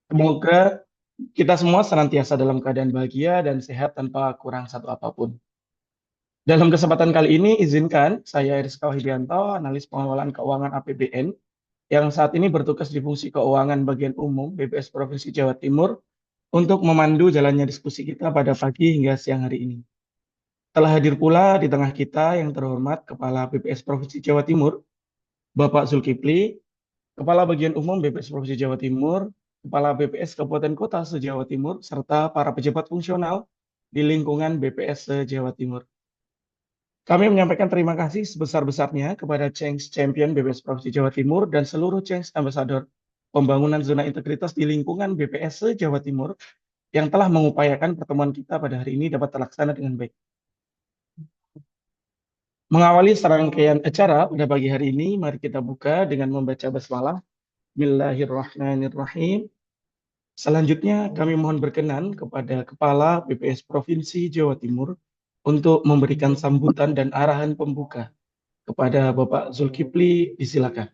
Semoga kita semua senantiasa dalam keadaan bahagia dan sehat tanpa kurang satu apapun. Dalam kesempatan kali ini, izinkan saya Rizka Wahydianto, analis pengelolaan keuangan APBN, yang saat ini bertugas di fungsi keuangan bagian umum BPS Provinsi Jawa Timur, untuk memandu jalannya diskusi kita pada pagi hingga siang hari ini. Telah hadir pula di tengah kita yang terhormat Kepala BPS Provinsi Jawa Timur, Bapak Zulkifli, Kepala Bagian Umum BPS Provinsi Jawa Timur, Kepala BPS Kabupaten Kota se-Jawa Timur, serta para pejabat fungsional di lingkungan BPS se-Jawa Timur. Kami menyampaikan terima kasih sebesar-besarnya kepada Change Champion BPS Provinsi Jawa Timur dan seluruh Change Ambassador pembangunan zona integritas di lingkungan BPS se-Jawa Timur yang telah mengupayakan pertemuan kita pada hari ini dapat terlaksana dengan baik. Mengawali serangkaian acara pada pagi hari ini, mari kita buka dengan membaca basmalah. Bismillahirrahmanirrahim. Selanjutnya, kami mohon berkenan kepada Kepala BPS Provinsi Jawa Timur untuk memberikan sambutan dan arahan pembuka. Kepada Bapak Zulkifli, disilakan.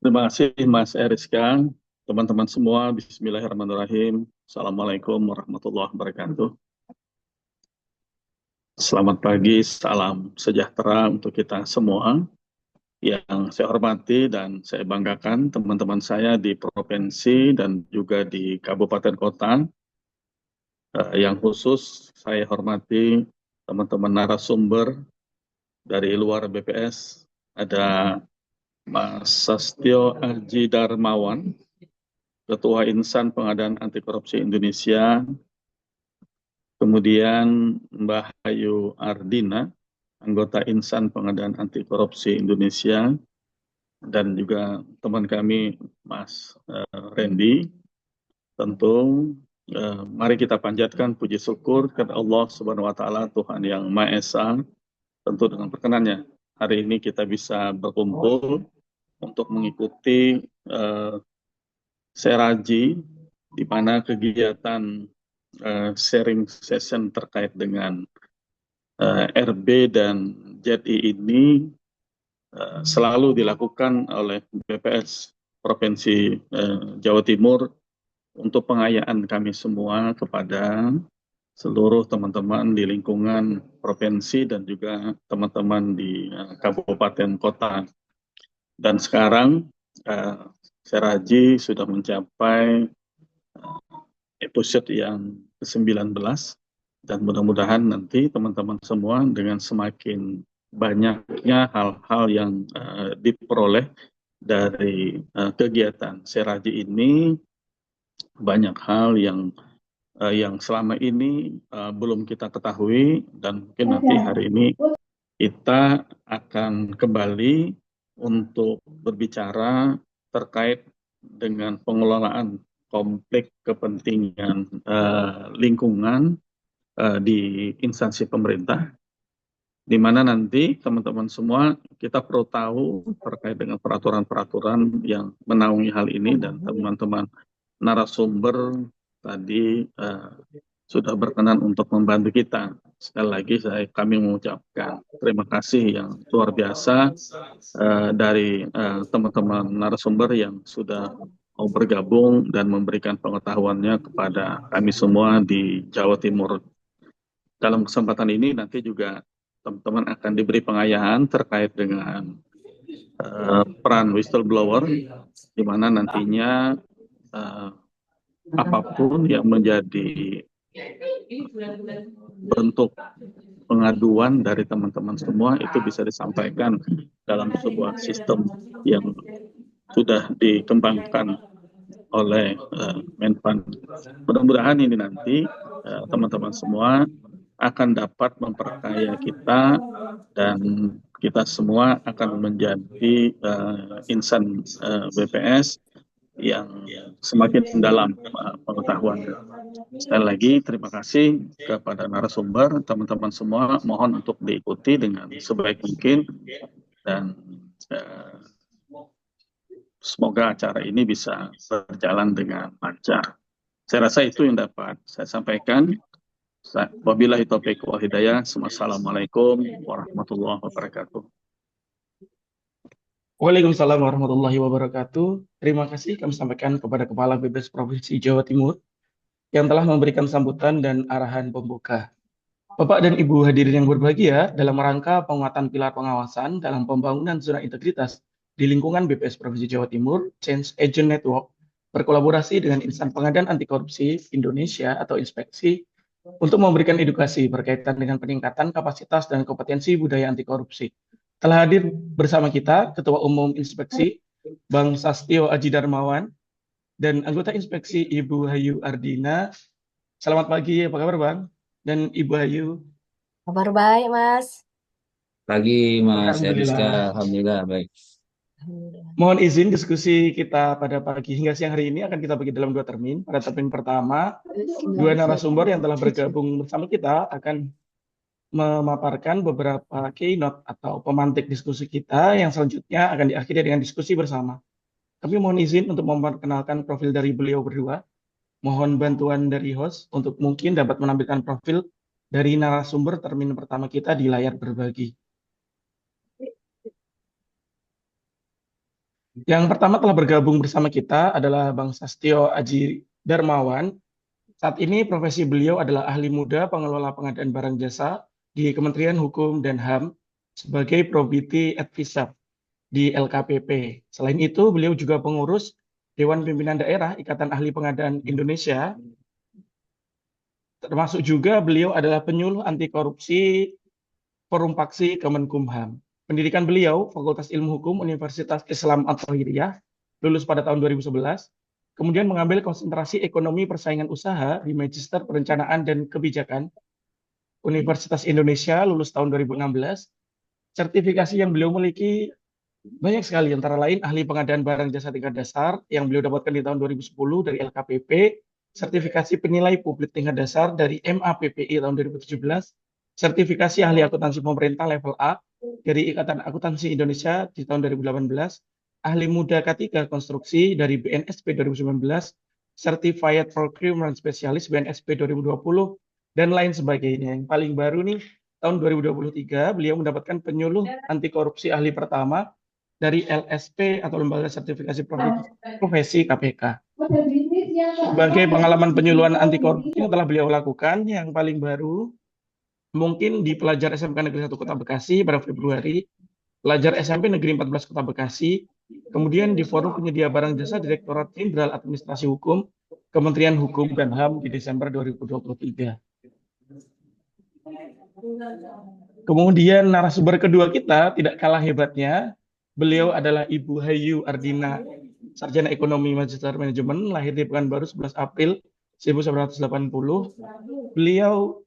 Terima kasih Mas Eriska, teman-teman semua, Bismillahirrahmanirrahim. Assalamualaikum warahmatullahi wabarakatuh. Selamat pagi, salam sejahtera untuk kita semua. Yang saya hormati dan saya banggakan teman-teman saya di provinsi dan juga di kabupaten kota. Yang khusus saya hormati teman-teman narasumber dari luar BPS. Ada Mas Sastio Aji Darmawan, Ketua Insan Pengadaan Anti Korupsi Indonesia, kemudian Mbak Hayu Ardina, anggota Insan Pengadaan Anti Korupsi Indonesia, dan juga teman kami Mas Randy. Tentu mari kita panjatkan puji syukur kepada Allah Subhanahu wa taala, Tuhan yang Maha Esa. Tentu dengan perkenannya hari ini kita bisa berkumpul untuk mengikuti Seraji, di mana kegiatan sharing session terkait dengan RB dan ZI ini selalu dilakukan oleh BPS Provinsi Jawa Timur untuk pengayaan kami semua kepada seluruh teman-teman di lingkungan provinsi dan juga teman-teman di kabupaten kota. Dan sekarang Seraji sudah mencapai episode yang ke-19, dan mudah-mudahan nanti teman-teman semua dengan semakin banyaknya hal-hal yang diperoleh dari kegiatan Seraji ini, banyak hal yang selama ini belum kita ketahui, dan mungkin nanti hari ini kita akan kembali untuk berbicara terkait dengan pengelolaan konflik kepentingan lingkungan di instansi pemerintah, di mana nanti teman-teman semua kita perlu tahu terkait dengan peraturan-peraturan yang menaungi hal ini, dan teman-teman narasumber tadi sudah berkenan untuk membantu kita. Sekali lagi kami mengucapkan terima kasih yang luar biasa dari teman-teman narasumber yang sudah mau bergabung dan memberikan pengetahuannya kepada kami semua di Jawa Timur. Dalam kesempatan ini nanti juga teman-teman akan diberi pengayaan terkait dengan peran whistleblower, di mana nantinya apapun yang menjadi bentuk pengaduan dari teman-teman semua itu bisa disampaikan dalam sebuah sistem yang sudah dikembangkan oleh Menpan. Mudah-mudahan ini nanti teman-teman semua akan dapat memperkaya kita, dan kita semua akan menjadi insan BPS yang semakin dalam pengetahuan. Sekali lagi terima kasih kepada narasumber, teman-teman semua mohon untuk diikuti dengan sebaik mungkin, dan semoga acara ini bisa berjalan dengan lancar. Saya rasa itu yang dapat saya sampaikan. Wabillahi taufiq wal hidayah. Assalamualaikum warahmatullahi wabarakatuh. Waalaikumsalam warahmatullahi wabarakatuh. Terima kasih kami sampaikan kepada Kepala BPS Provinsi Jawa Timur yang telah memberikan sambutan dan arahan pembuka. Bapak dan Ibu hadirin yang berbahagia, dalam rangka penguatan pilar pengawasan dalam pembangunan zona integritas di lingkungan BPS Provinsi Jawa Timur, Change Agent Network berkolaborasi dengan Insan Pengadaan Anti Korupsi Indonesia atau Inspeksi untuk memberikan edukasi berkaitan dengan peningkatan kapasitas dan kompetensi budaya anti korupsi. Telah hadir bersama kita Ketua Umum Inspeksi Bang Sastio Aji Darmawan dan anggota Inspeksi Ibu Hayu Ardina. Selamat pagi, apa kabar Bang? Dan Ibu Hayu. Kabar baik, Mas. Pagi Mas Eriska, Alhamdulillah. Alhamdulillah baik. Alhamdulillah. Mohon izin diskusi kita pada pagi hingga siang hari ini akan kita bagi dalam dua termin. Pada termin pertama, dua narasumber yang telah bergabung bersama kita akan memaparkan beberapa keynote atau pemantik diskusi kita yang selanjutnya akan diakhiri dengan diskusi bersama. Kami mohon izin untuk memperkenalkan profil dari beliau berdua. Mohon bantuan dari host untuk mungkin dapat menampilkan profil dari narasumber termin pertama kita di layar berbagi. Yang pertama telah bergabung bersama kita adalah Bang Sastio Aji Darmawan. Saat ini profesi beliau adalah ahli muda pengelola pengadaan barang jasa di Kementerian Hukum dan HAM sebagai Probity Advisor di LKPP. Selain itu, beliau juga pengurus Dewan Pimpinan Daerah Ikatan Ahli Pengadaan Indonesia. Termasuk juga beliau adalah penyuluh anti korupsi Perumpaksi Kemenkumham. Pendidikan beliau Fakultas Ilmu Hukum Universitas Islam At-Tahiriyah, lulus pada tahun 2011. Kemudian mengambil konsentrasi ekonomi persaingan usaha di Magister Perencanaan dan Kebijakan Universitas Indonesia, lulus tahun 2016. Sertifikasi yang beliau miliki banyak sekali, antara lain ahli pengadaan barang jasa tingkat dasar yang beliau dapatkan di tahun 2010 dari LKPP, sertifikasi penilai publik tingkat dasar dari MAPPI tahun 2017, sertifikasi ahli akuntansi pemerintah level A dari Ikatan Akuntansi Indonesia di tahun 2018, ahli muda K3 konstruksi dari BNSP 2019, Certified Procurement Specialist BNSP 2020, dan lain sebagainya. Yang paling baru nih, tahun 2023, beliau mendapatkan penyuluh anti korupsi ahli pertama dari LSP atau Lembaga Sertifikasi Profesi KPK. Sebagai pengalaman penyuluhan anti korupsi yang telah beliau lakukan, yang paling baru mungkin di pelajar SMK Negeri 1 Kota Bekasi pada Februari, pelajar SMP Negeri 14 Kota Bekasi, kemudian di Forum Penyedia Barang Jasa Direktorat Jenderal Administrasi Hukum Kementerian Hukum dan HAM di Desember 2023. Kemudian narasumber kedua kita tidak kalah hebatnya. Beliau adalah Ibu Hayu Ardina, Sarjana Ekonomi Magister Manajemen, lahir di Pekanbaru 11 April 1980. Beliau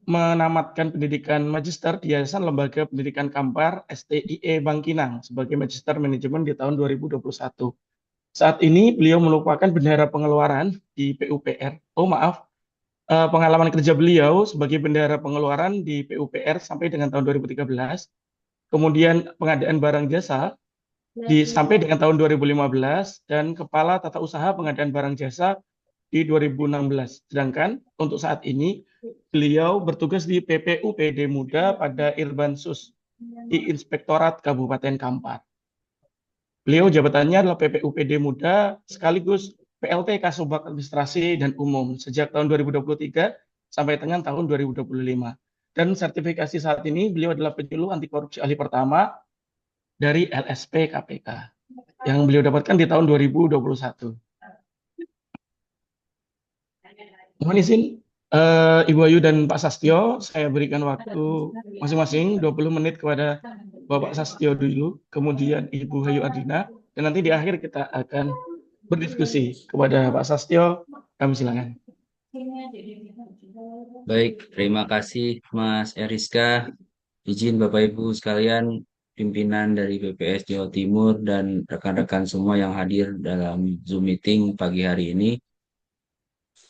menamatkan pendidikan magister di Yayasan Lembaga Pendidikan Kampar STIE Bangkinang sebagai Magister Manajemen di tahun 2021. Saat ini beliau merupakan bendahara pengeluaran di PUPR. Pengalaman kerja beliau sebagai bendahara pengeluaran di PUPR sampai dengan tahun 2013. Kemudian pengadaan barang jasa sampai dengan tahun 2015 dan Kepala Tata Usaha Pengadaan Barang Jasa di 2016. Sedangkan untuk saat ini beliau bertugas di PPUPD Muda pada Irbansus di Inspektorat Kabupaten Kampar. Beliau jabatannya adalah PPUPD Muda sekaligus PLT Kasubag Administrasi dan Umum sejak tahun 2023 sampai dengan tahun 2025. Dan sertifikasi saat ini beliau adalah penyuluh anti korupsi ahli pertama dari LSP KPK yang beliau dapatkan di tahun 2021. Mohon izin Ibu Ayu dan Pak Sastio, saya berikan waktu masing-masing 20 menit kepada Bapak Sastio dulu, kemudian Ibu Hayu Ardina, dan nanti di akhir kita akan berdiskusi. Kepada Pak Sastio, kami silakan. Baik, terima kasih Mas Eriska. Izin Bapak Ibu sekalian, pimpinan dari BPS Jawa Timur dan rekan-rekan semua yang hadir dalam Zoom meeting pagi hari ini.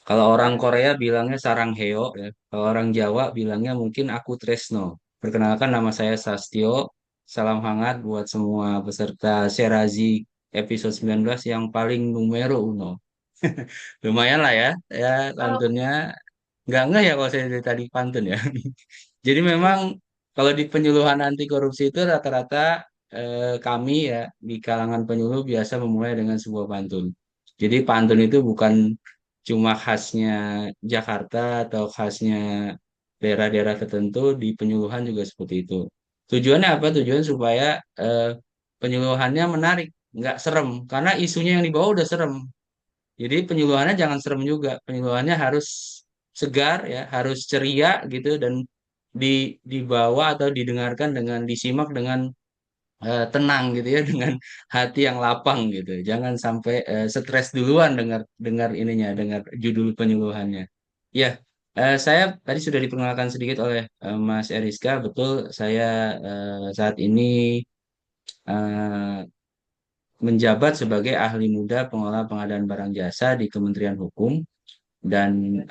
Kalau orang Korea bilangnya sarang heo ya. Kalau orang Jawa bilangnya mungkin aku Tresno. Perkenalkan nama saya Sastio. Salam hangat buat semua peserta Serazi episode 19 yang paling numero uno. Lumayan lah ya, ya pantunnya. Enggak ya kalau saya dari tadi pantun ya. Jadi memang kalau di penyuluhan anti korupsi itu rata-rata kami ya di kalangan penyuluh biasa memulai dengan sebuah pantun. Jadi pantun itu bukan cuma khasnya Jakarta atau khasnya daerah-daerah tertentu, di penyuluhan juga seperti itu. Tujuannya apa? Tujuan supaya eh, penyuluhannya menarik, nggak serem, karena isunya yang dibawa udah serem. Jadi penyuluhannya jangan serem juga, penyuluhannya harus segar ya, harus ceria gitu dan dibawa atau didengarkan dengan disimak dengan tenang gitu ya, dengan hati yang lapang gitu. Jangan sampai stres duluan dengar dengar ininya, dengar judul penyuluhannya. Ya, saya tadi sudah diperkenalkan sedikit oleh Mas Eriska. Betul, saya saat ini eh, menjabat sebagai ahli muda pengelola pengadaan barang jasa di Kementerian Hukum dan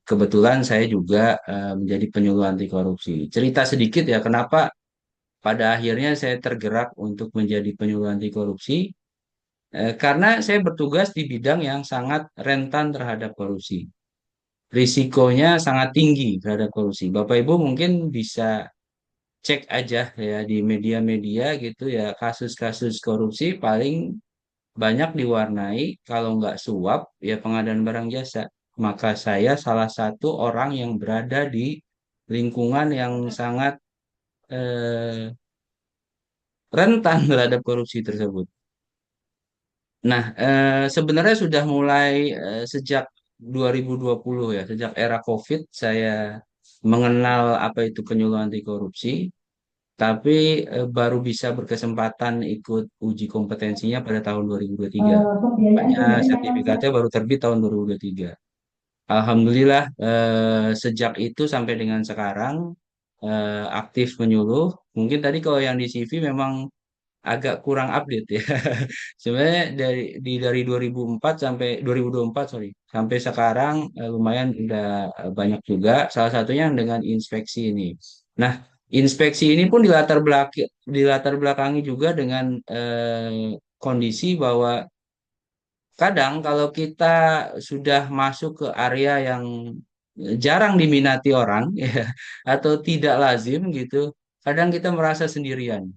kebetulan saya juga menjadi penyuluh anti korupsi. Cerita sedikit ya, kenapa pada akhirnya saya tergerak untuk menjadi penyuluh anti korupsi. Karena saya bertugas di bidang yang sangat rentan terhadap korupsi. Risikonya sangat tinggi terhadap korupsi. Bapak Ibu mungkin bisa cek aja ya di media-media gitu ya, kasus-kasus korupsi paling banyak diwarnai kalau nggak suap ya pengadaan barang jasa. Maka saya salah satu orang yang berada di lingkungan yang sangat eh, rentan terhadap korupsi tersebut. Nah, sebenarnya sudah mulai sejak 2020 ya, sejak era COVID saya mengenal apa itu penyuluhan anti korupsi, tapi baru bisa berkesempatan ikut uji kompetensinya pada tahun 2023. Makanya sertifikatnya baru terbit tahun 2023. Alhamdulillah, sejak itu sampai dengan sekarang aktif menyuluh. Mungkin tadi kalau yang di CV memang agak kurang update ya. Sebenarnya dari 2004 sampai 2024 sorry sampai sekarang lumayan udah banyak juga. Salah satunya dengan inspeksi ini. Nah, inspeksi ini pun dilatar belakangi juga dengan kondisi bahwa kadang kalau kita sudah masuk ke area yang jarang diminati orang ya atau tidak lazim gitu, kadang kita merasa sendirian.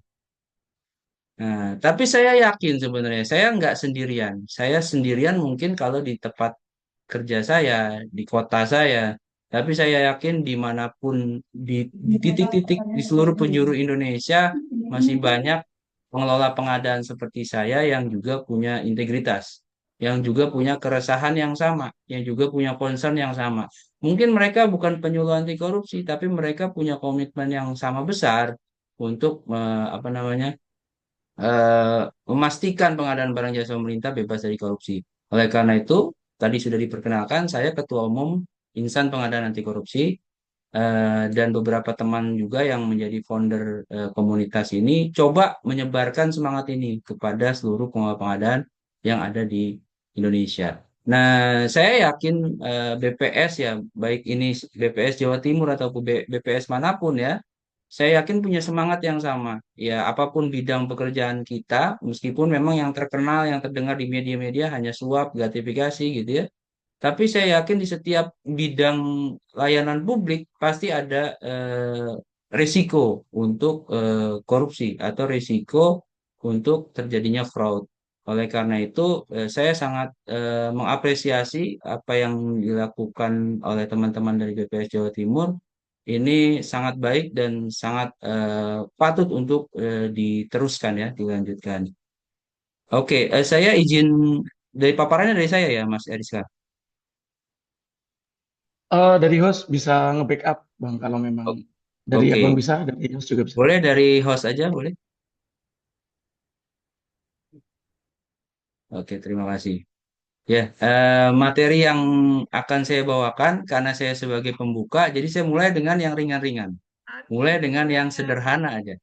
Nah, tapi saya yakin sebenarnya saya nggak sendirian. Saya sendirian mungkin kalau di tempat kerja saya, di kota saya. Tapi saya yakin dimanapun di titik-titik di seluruh penjuru Indonesia masih banyak pengelola pengadaan seperti saya yang juga punya integritas, yang juga punya keresahan yang sama, yang juga punya concern yang sama. Mungkin mereka bukan penyuluh anti korupsi, tapi mereka punya komitmen yang sama besar untuk apa namanya memastikan pengadaan barang jasa pemerintah bebas dari korupsi. Oleh karena itu, tadi sudah diperkenalkan, saya Ketua Umum Insan Pengadaan Anti Korupsi dan beberapa teman juga yang menjadi founder komunitas ini coba menyebarkan semangat ini kepada seluruh pengelola pengadaan yang ada di Indonesia. Nah, saya yakin BPS ya, baik ini BPS Jawa Timur ataupun BPS manapun ya, saya yakin punya semangat yang sama. Ya, apapun bidang pekerjaan kita, meskipun memang yang terkenal, yang terdengar di media-media hanya suap, gratifikasi gitu ya. Tapi saya yakin di setiap bidang layanan publik pasti ada risiko untuk korupsi atau risiko untuk terjadinya fraud. Oleh karena itu, saya sangat mengapresiasi apa yang dilakukan oleh teman-teman dari BPS Jawa Timur. Ini sangat baik dan sangat patut untuk diteruskan ya, dilanjutkan. Oke, saya izin dari paparannya dari saya ya, Mas Eriska. Dari host bisa nge-backup, Bang, kalau memang dari Abang Oke, bisa, dari host juga bisa. boleh dari host aja, boleh? Oke, terima kasih. Ya, materi yang akan saya bawakan karena saya sebagai pembuka, jadi saya mulai dengan yang ringan-ringan. Mulai dengan yang sederhana aja.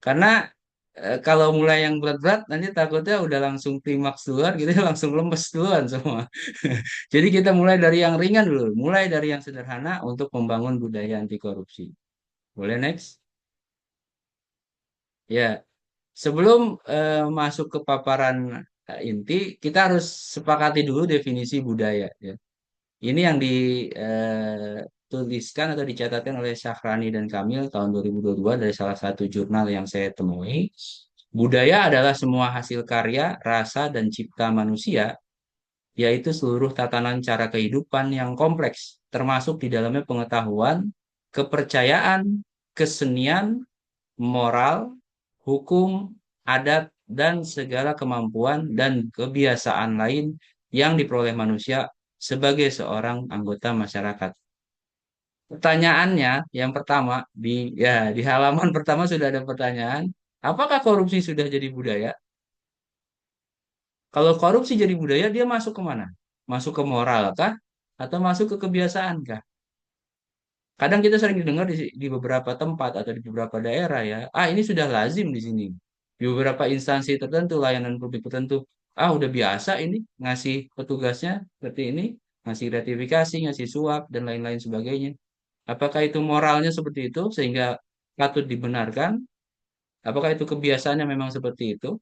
Karena kalau mulai yang berat-berat, nanti takutnya udah langsung klimaks duluan, gitu ya, langsung lemes duluan semua. Jadi kita mulai dari yang ringan dulu, mulai dari yang sederhana untuk membangun budaya anti korupsi. Boleh next? Ya, sebelum masuk ke paparan inti, kita harus sepakati dulu definisi budaya. Ya. Ini yang dituliskan atau dicatatkan oleh Syahrani dan Kamil tahun 2022 dari salah satu jurnal yang saya temui. Budaya adalah semua hasil karya, rasa, dan cipta manusia, yaitu seluruh tatanan cara kehidupan yang kompleks, termasuk di dalamnya pengetahuan, kepercayaan, kesenian, moral, hukum, adat, dan segala kemampuan dan kebiasaan lain yang diperoleh manusia sebagai seorang anggota masyarakat. Pertanyaannya yang pertama di halaman pertama sudah ada pertanyaan, apakah korupsi sudah jadi budaya? Kalau korupsi jadi budaya, dia masuk ke mana? Masuk ke moral kah? Atau masuk ke kebiasaan kah? Kadang kita sering dengar di beberapa tempat atau di beberapa daerah ya, ini sudah lazim di sini. Di beberapa instansi tertentu, layanan publik tertentu, udah biasa ini ngasih petugasnya seperti ini, ngasih gratifikasi, ngasih suap, dan lain-lain sebagainya. Apakah itu moralnya seperti itu sehingga patut dibenarkan? Apakah itu kebiasaannya memang seperti itu?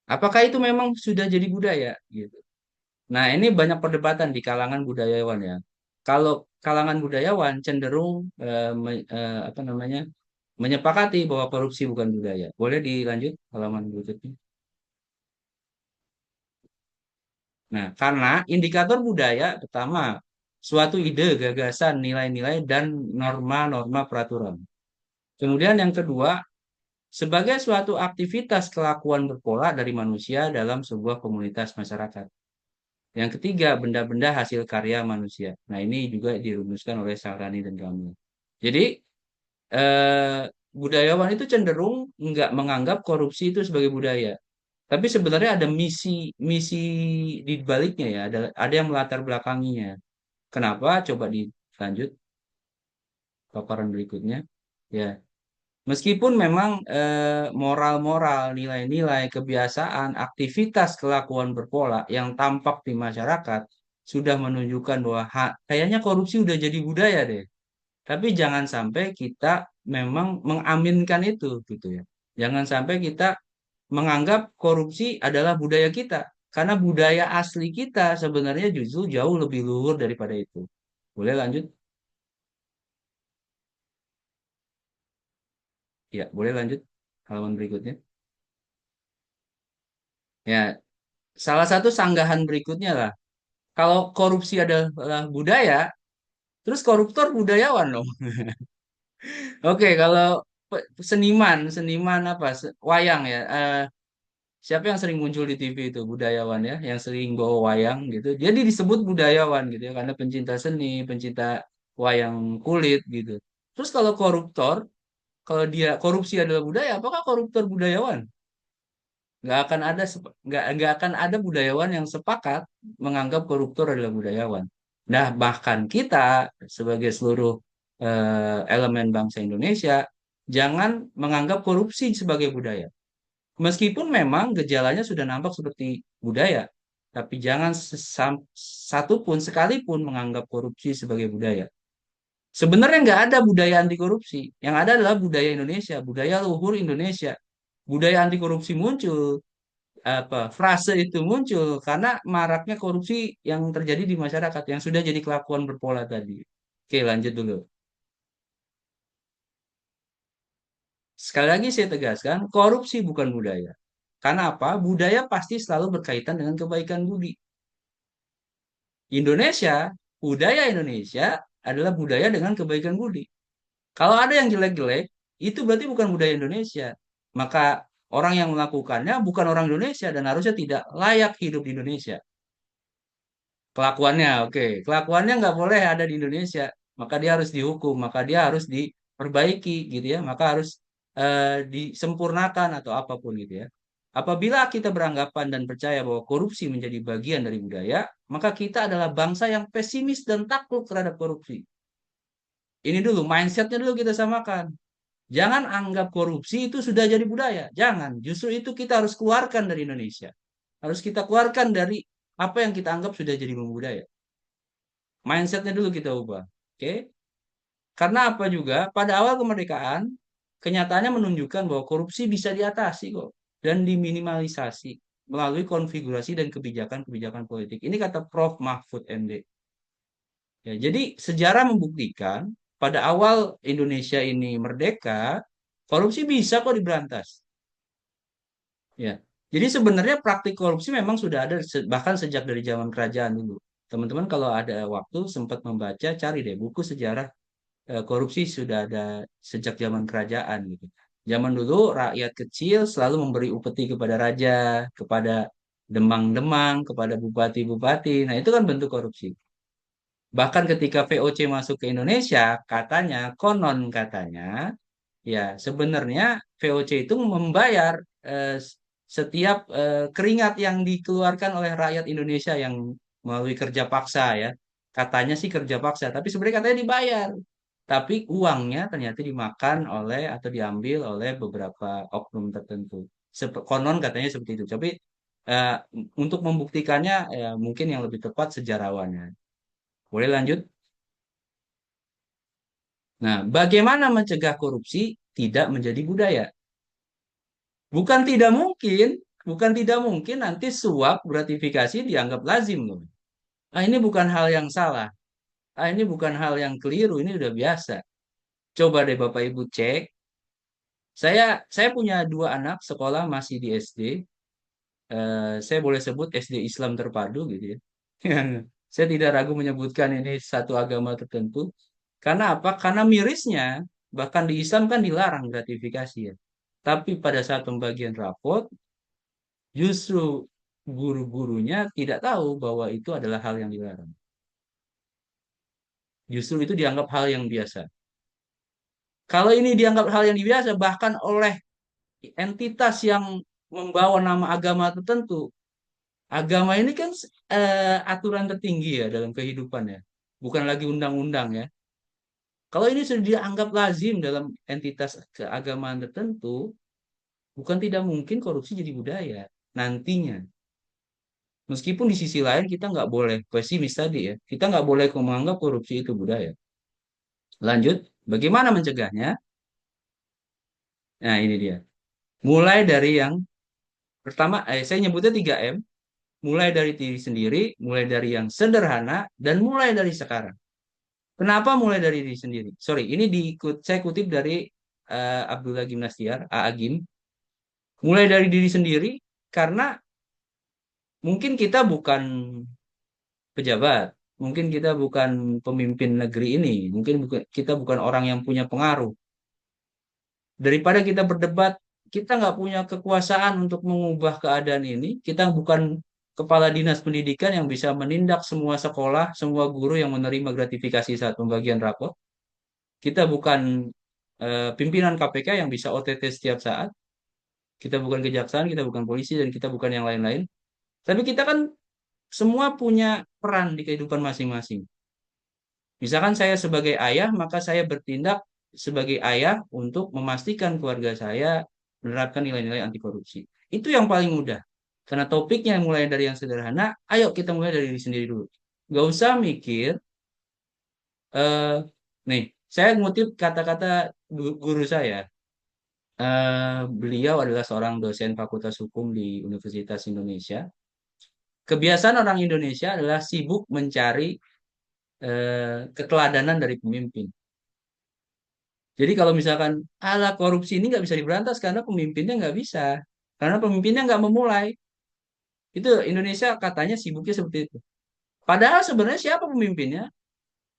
Apakah itu memang sudah jadi budaya gitu? Nah, ini banyak perdebatan di kalangan budayawan ya. Kalau kalangan budayawan cenderung apa namanya menyepakati bahwa korupsi bukan budaya. Boleh dilanjut halaman berikutnya. Nah, karena indikator budaya pertama suatu ide, gagasan, nilai-nilai dan norma-norma peraturan. Kemudian yang kedua, sebagai suatu aktivitas kelakuan berpola dari manusia dalam sebuah komunitas masyarakat. Yang ketiga, benda-benda hasil karya manusia. Nah, ini juga dirumuskan oleh Sahrani dan Kamil. Jadi, eh, budayawan itu cenderung nggak menganggap korupsi itu sebagai budaya. Tapi sebenarnya ada misi di baliknya ya, ada yang melatar belakanginya. Kenapa? Coba dilanjut paparan berikutnya. Ya, meskipun memang moral-moral, nilai-nilai, kebiasaan, aktivitas kelakuan berpola yang tampak di masyarakat sudah menunjukkan bahwa kayaknya korupsi udah jadi budaya deh. Tapi jangan sampai kita memang mengaminkan itu gitu ya. Jangan sampai kita menganggap korupsi adalah budaya kita. Karena budaya asli kita sebenarnya justru jauh lebih luhur daripada itu. Boleh lanjut? Ya, boleh lanjut halaman berikutnya. Ya, salah satu sanggahan berikutnya lah. Kalau korupsi adalah budaya, terus koruptor budayawan dong. Oke, kalau seniman apa, wayang ya. Siapa yang sering muncul di TV itu budayawan ya, yang sering bawa wayang gitu. Jadi disebut budayawan gitu ya, karena pencinta seni, pencinta wayang kulit gitu. Terus kalau koruptor, kalau dia korupsi adalah budaya, apakah koruptor budayawan? Nggak akan ada budayawan yang sepakat menganggap koruptor adalah budayawan. Nah, bahkan kita sebagai seluruh elemen bangsa Indonesia jangan menganggap korupsi sebagai budaya. Meskipun memang gejalanya sudah nampak seperti budaya, tapi jangan satupun sekalipun menganggap korupsi sebagai budaya. Sebenarnya nggak ada budaya anti korupsi. Yang ada adalah budaya Indonesia, budaya luhur Indonesia. Budaya anti korupsi muncul, frase itu muncul karena maraknya korupsi yang terjadi di masyarakat yang sudah jadi kelakuan berpola tadi. Oke, lanjut dulu. Sekali lagi saya tegaskan, korupsi bukan budaya. Karena apa? Budaya pasti selalu berkaitan dengan kebaikan budi. Indonesia, budaya Indonesia adalah budaya dengan kebaikan budi. Kalau ada yang jelek-jelek, itu berarti bukan budaya Indonesia. Maka orang yang melakukannya bukan orang Indonesia dan harusnya tidak layak hidup di Indonesia. Kelakuannya, oke. Kelakuannya nggak boleh ada di Indonesia. Maka dia harus dihukum, maka dia harus diperbaiki gitu ya. Maka harus disempurnakan atau apapun gitu ya. Apabila kita beranggapan dan percaya bahwa korupsi menjadi bagian dari budaya, maka kita adalah bangsa yang pesimis dan takut terhadap korupsi. Ini dulu, mindsetnya dulu kita samakan. Jangan anggap korupsi itu sudah jadi budaya. Jangan. Justru itu kita harus keluarkan dari Indonesia. Harus kita keluarkan dari apa yang kita anggap sudah jadi budaya. Mindsetnya dulu kita ubah. Oke? Karena apa juga, pada awal kemerdekaan, kenyataannya menunjukkan bahwa korupsi bisa diatasi kok. Dan diminimalisasi. melalui konfigurasi dan kebijakan-kebijakan politik. Ini kata Prof. Mahfud MD. Ya, jadi sejarah membuktikan pada awal Indonesia ini merdeka, korupsi bisa kok diberantas. Ya. Jadi sebenarnya praktik korupsi memang sudah ada bahkan sejak dari zaman kerajaan dulu. Teman-teman kalau ada waktu sempat membaca, cari deh buku sejarah korupsi sudah ada sejak zaman kerajaan gitu. Zaman dulu rakyat kecil selalu memberi upeti kepada raja, kepada demang-demang, kepada bupati-bupati. Nah, itu kan bentuk korupsi. Bahkan ketika VOC masuk ke Indonesia, katanya, konon katanya, ya sebenarnya VOC itu membayar setiap keringat yang dikeluarkan oleh rakyat Indonesia yang melalui kerja paksa ya. Katanya sih kerja paksa, tapi sebenarnya katanya dibayar. Tapi uangnya ternyata dimakan oleh atau diambil oleh beberapa oknum tertentu. Konon katanya seperti itu. Tapi eh, untuk membuktikannya mungkin yang lebih tepat sejarawannya. Boleh lanjut? Nah, bagaimana mencegah korupsi tidak menjadi budaya? Bukan tidak mungkin, bukan tidak mungkin nanti suap gratifikasi dianggap lazim loh. Ah, ini bukan hal yang salah. Ah, ini bukan hal yang keliru, ini udah biasa. Coba deh Bapak Ibu cek. Saya punya dua anak sekolah masih di SD. Saya boleh sebut SD Islam terpadu gitu ya. Saya tidak ragu menyebutkan ini satu agama tertentu. Karena apa? Karena mirisnya, bahkan di Islam kan dilarang gratifikasi ya. Tapi pada saat pembagian rapot, justru guru-gurunya tidak tahu bahwa itu adalah hal yang dilarang. Justru itu dianggap hal yang biasa. Kalau ini dianggap hal yang biasa, bahkan oleh entitas yang membawa nama agama tertentu, agama ini kan aturan tertinggi ya dalam kehidupan ya, bukan lagi undang-undang ya. Kalau ini sudah dianggap lazim dalam entitas keagamaan tertentu, bukan tidak mungkin korupsi jadi budaya nantinya. Meskipun di sisi lain kita nggak boleh pesimis tadi ya, kita nggak boleh menganggap korupsi itu budaya. Lanjut, bagaimana mencegahnya? Nah ini dia. Mulai dari yang pertama, saya nyebutnya 3M. Mulai dari diri sendiri, mulai dari yang sederhana, dan mulai dari sekarang. Kenapa mulai dari diri sendiri? Sorry, ini saya kutip dari Abdullah Gimnastiar, Agim. Mulai dari diri sendiri, karena mungkin kita bukan pejabat, mungkin kita bukan pemimpin negeri ini, mungkin kita bukan orang yang punya pengaruh. Daripada kita berdebat, kita nggak punya kekuasaan untuk mengubah keadaan ini. Kita bukan kepala dinas pendidikan yang bisa menindak semua sekolah, semua guru yang menerima gratifikasi saat pembagian rapot. Kita bukan pimpinan KPK yang bisa OTT setiap saat. Kita bukan kejaksaan, kita bukan polisi, dan kita bukan yang lain-lain. Tapi kita kan semua punya peran di kehidupan masing-masing. Misalkan saya sebagai ayah, maka saya bertindak sebagai ayah untuk memastikan keluarga saya menerapkan nilai-nilai anti korupsi. Itu yang paling mudah. Karena topiknya mulai dari yang sederhana, ayo kita mulai dari diri sendiri dulu. Gak usah mikir, eh, nih, saya ngutip kata-kata guru saya. Beliau adalah seorang dosen Fakultas Hukum di Universitas Indonesia. Kebiasaan orang Indonesia adalah sibuk mencari keteladanan dari pemimpin. Jadi kalau misalkan ala korupsi ini nggak bisa diberantas karena pemimpinnya nggak bisa, karena pemimpinnya nggak memulai. Itu Indonesia katanya sibuknya seperti itu. Padahal sebenarnya siapa pemimpinnya?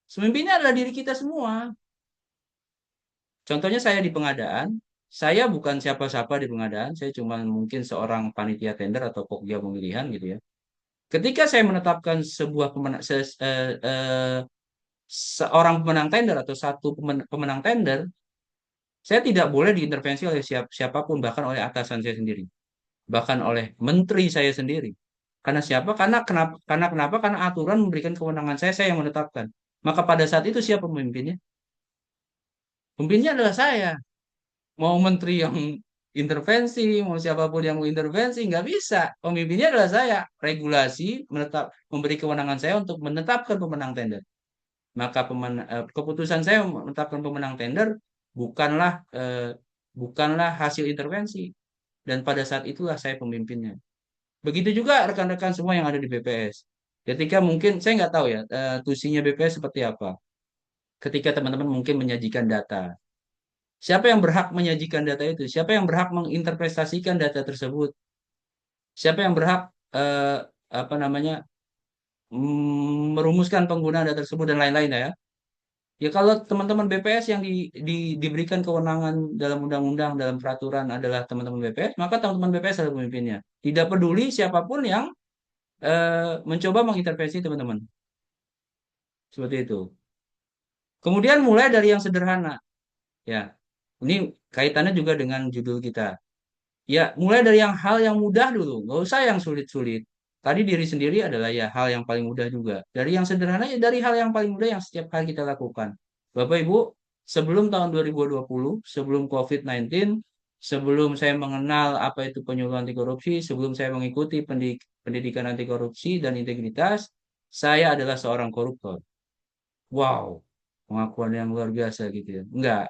Pemimpinnya adalah diri kita semua. Contohnya saya di pengadaan, saya bukan siapa-siapa di pengadaan, saya cuma mungkin seorang panitia tender atau pokja pemilihan gitu ya. Ketika saya menetapkan sebuah seorang pemenang tender atau satu pemenang tender, saya tidak boleh diintervensi oleh siapapun, bahkan oleh atasan saya sendiri, bahkan oleh menteri saya sendiri. Karena siapa? Karena kenapa? Karena aturan memberikan kewenangan saya yang menetapkan. Maka pada saat itu siapa pemimpinnya? Pemimpinnya adalah saya. Mau menteri yang intervensi, mau siapapun yang mau intervensi, nggak bisa. Pemimpinnya adalah saya. Regulasi memberi kewenangan saya untuk menetapkan pemenang tender. Maka keputusan saya menetapkan pemenang tender bukanlah bukanlah hasil intervensi, dan pada saat itulah saya pemimpinnya. Begitu juga rekan-rekan semua yang ada di BPS. Ketika mungkin saya nggak tahu ya tusinya BPS seperti apa. Ketika teman-teman mungkin menyajikan data, siapa yang berhak menyajikan data itu? Siapa yang berhak menginterpretasikan data tersebut? Siapa yang berhak eh, apa namanya merumuskan penggunaan data tersebut dan lain-lain ya? Ya kalau teman-teman BPS yang diberikan kewenangan dalam undang-undang, dalam peraturan adalah teman-teman BPS, maka teman-teman BPS adalah pemimpinnya. Tidak peduli siapapun yang mencoba mengintervensi teman-teman. Seperti itu. Kemudian mulai dari yang sederhana. Ya, ini kaitannya juga dengan judul kita. Ya, mulai dari yang hal yang mudah dulu. Nggak usah yang sulit-sulit. Tadi diri sendiri adalah ya hal yang paling mudah juga. Dari yang sederhana ya dari hal yang paling mudah yang setiap hari kita lakukan. Bapak Ibu, sebelum tahun 2020, sebelum COVID-19, sebelum saya mengenal apa itu penyuluh anti korupsi, sebelum saya mengikuti pendidikan anti korupsi dan integritas, saya adalah seorang koruptor. Wow, pengakuan yang luar biasa gitu ya. Enggak.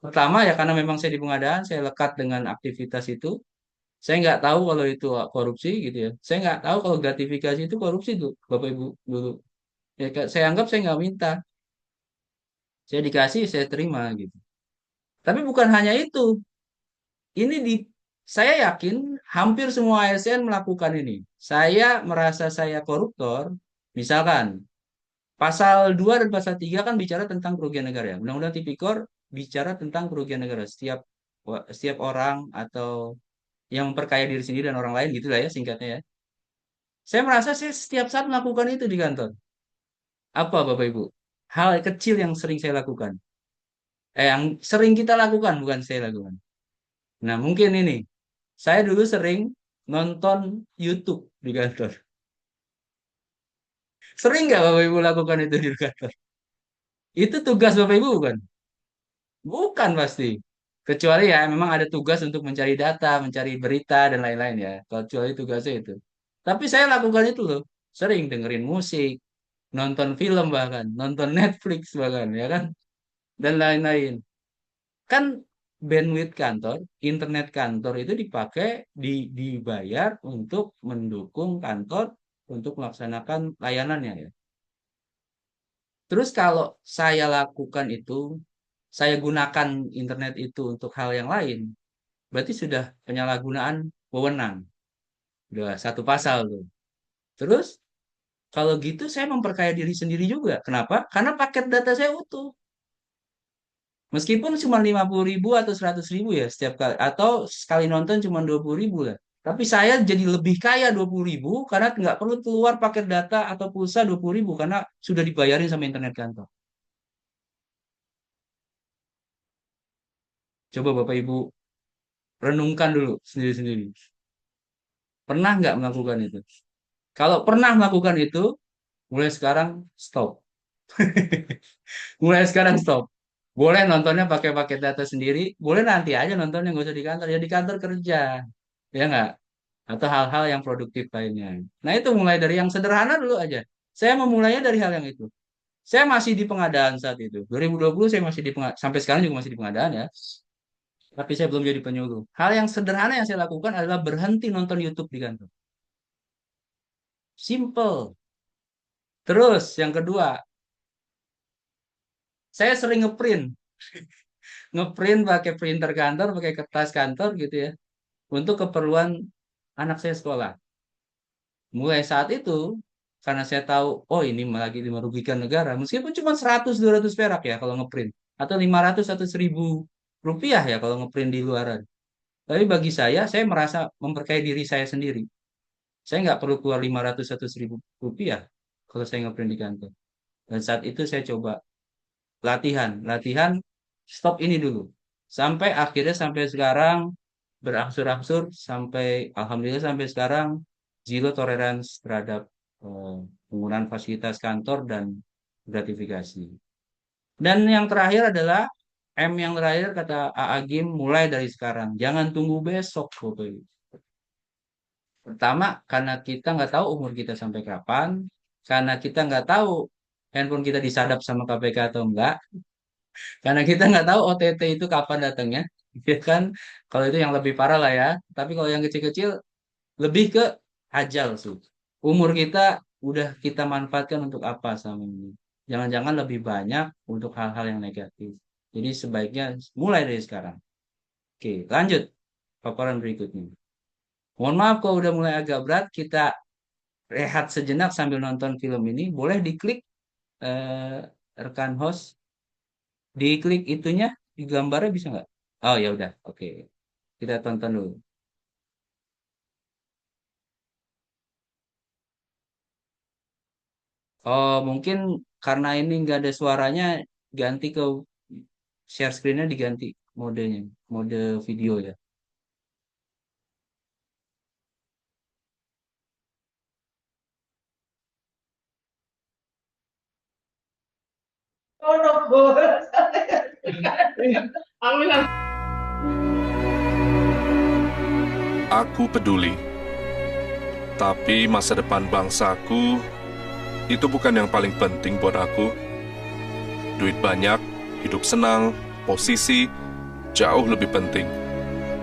Pertama ya karena memang saya di pengadaan, saya lekat dengan aktivitas itu. Saya nggak tahu kalau itu korupsi gitu ya. Saya nggak tahu kalau gratifikasi itu korupsi tuh, Bapak Ibu dulu. Ya, saya anggap saya nggak minta. Saya dikasih, saya terima gitu. Tapi bukan hanya itu. Ini saya yakin hampir semua ASN melakukan ini. Saya merasa saya koruptor, misalkan pasal 2 dan pasal 3 kan bicara tentang kerugian negara ya. Undang-Undang Tipikor bicara tentang kerugian negara. Setiap orang atau yang memperkaya diri sendiri dan orang lain gitu lah ya singkatnya ya. Saya merasa saya setiap saat melakukan itu di kantor. Apa Bapak Ibu? Hal kecil yang sering saya lakukan. Yang sering kita lakukan bukan saya lakukan. Nah, mungkin ini. Saya dulu sering nonton YouTube di kantor. Sering nggak Bapak Ibu lakukan itu di kantor? Itu tugas Bapak Ibu bukan? Bukan pasti. Kecuali ya memang ada tugas untuk mencari data, mencari berita dan lain-lain ya. Kecuali tugasnya itu. Tapi saya lakukan itu loh. Sering dengerin musik, nonton film bahkan, nonton Netflix bahkan ya kan, dan lain-lain. Kan bandwidth kantor, internet kantor itu dibayar untuk mendukung kantor untuk melaksanakan layanannya ya. Terus kalau saya lakukan itu, saya gunakan internet itu untuk hal yang lain, berarti sudah penyalahgunaan wewenang. Udah satu pasal tuh. Terus kalau gitu saya memperkaya diri sendiri juga. Kenapa? Karena paket data saya utuh. Meskipun cuma 50.000 atau 100.000 ya setiap kali. Atau sekali nonton cuma 20.000 lah. Tapi saya jadi lebih kaya 20.000 karena nggak perlu keluar paket data atau pulsa 20.000 karena sudah dibayarin sama internet kantor. Coba Bapak Ibu renungkan dulu sendiri-sendiri. Pernah nggak melakukan itu? Kalau pernah melakukan itu, mulai sekarang stop. Mulai sekarang stop. Boleh nontonnya pakai paket data sendiri, boleh nanti aja nontonnya nggak usah di kantor. Ya di kantor kerja, ya nggak? Atau hal-hal yang produktif lainnya. Nah itu mulai dari yang sederhana dulu aja. Saya memulainya dari hal yang itu. Saya masih di pengadaan saat itu. 2020 saya masih di pengadaan, sampai sekarang juga masih di pengadaan ya. Tapi saya belum jadi penyuluh. Hal yang sederhana yang saya lakukan adalah berhenti nonton YouTube di kantor. Simple. Terus yang kedua, saya sering ngeprint. Ngeprint pakai printer kantor, pakai kertas kantor gitu ya. Untuk keperluan anak saya sekolah. Mulai saat itu, karena saya tahu, oh ini lagi merugikan negara, meskipun cuma 100-200 perak ya kalau ngeprint, atau 500 atau 1.000 rupiah ya kalau ngeprint di luaran. Tapi bagi saya merasa memperkaya diri saya sendiri. Saya nggak perlu keluar 500 atau 1.000 rupiah kalau saya ngeprint di kantor. Dan saat itu saya coba latihan, stop ini dulu. Sampai akhirnya sampai sekarang berangsur-angsur sampai alhamdulillah sampai sekarang zero tolerance terhadap eh, penggunaan fasilitas kantor dan gratifikasi. Dan yang terakhir adalah M yang terakhir kata AA Gim mulai dari sekarang. Jangan tunggu besok, Bapak Ibu. Pertama, karena kita nggak tahu umur kita sampai kapan, karena kita nggak tahu handphone kita disadap sama KPK atau enggak, karena kita nggak tahu OTT itu kapan datangnya, ya kan? Kalau itu yang lebih parah lah ya. Tapi kalau yang kecil-kecil lebih ke ajal sih. Umur kita udah kita manfaatkan untuk apa sama ini? Jangan-jangan lebih banyak untuk hal-hal yang negatif. Jadi sebaiknya mulai dari sekarang. Oke, lanjut paparan berikutnya. Mohon maaf kalau udah mulai agak berat, kita rehat sejenak sambil nonton film ini. Boleh diklik rekan host, diklik itunya di gambarnya bisa nggak? Oh ya udah, oke. Kita tonton dulu. Oh mungkin karena ini nggak ada suaranya, ganti ke share screen-nya diganti modenya, mode video ya. Oh no, bos. Amin. Aku peduli, tapi masa depan bangsaku itu bukan yang paling penting buat aku. Duit banyak, hidup senang, posisi jauh lebih penting.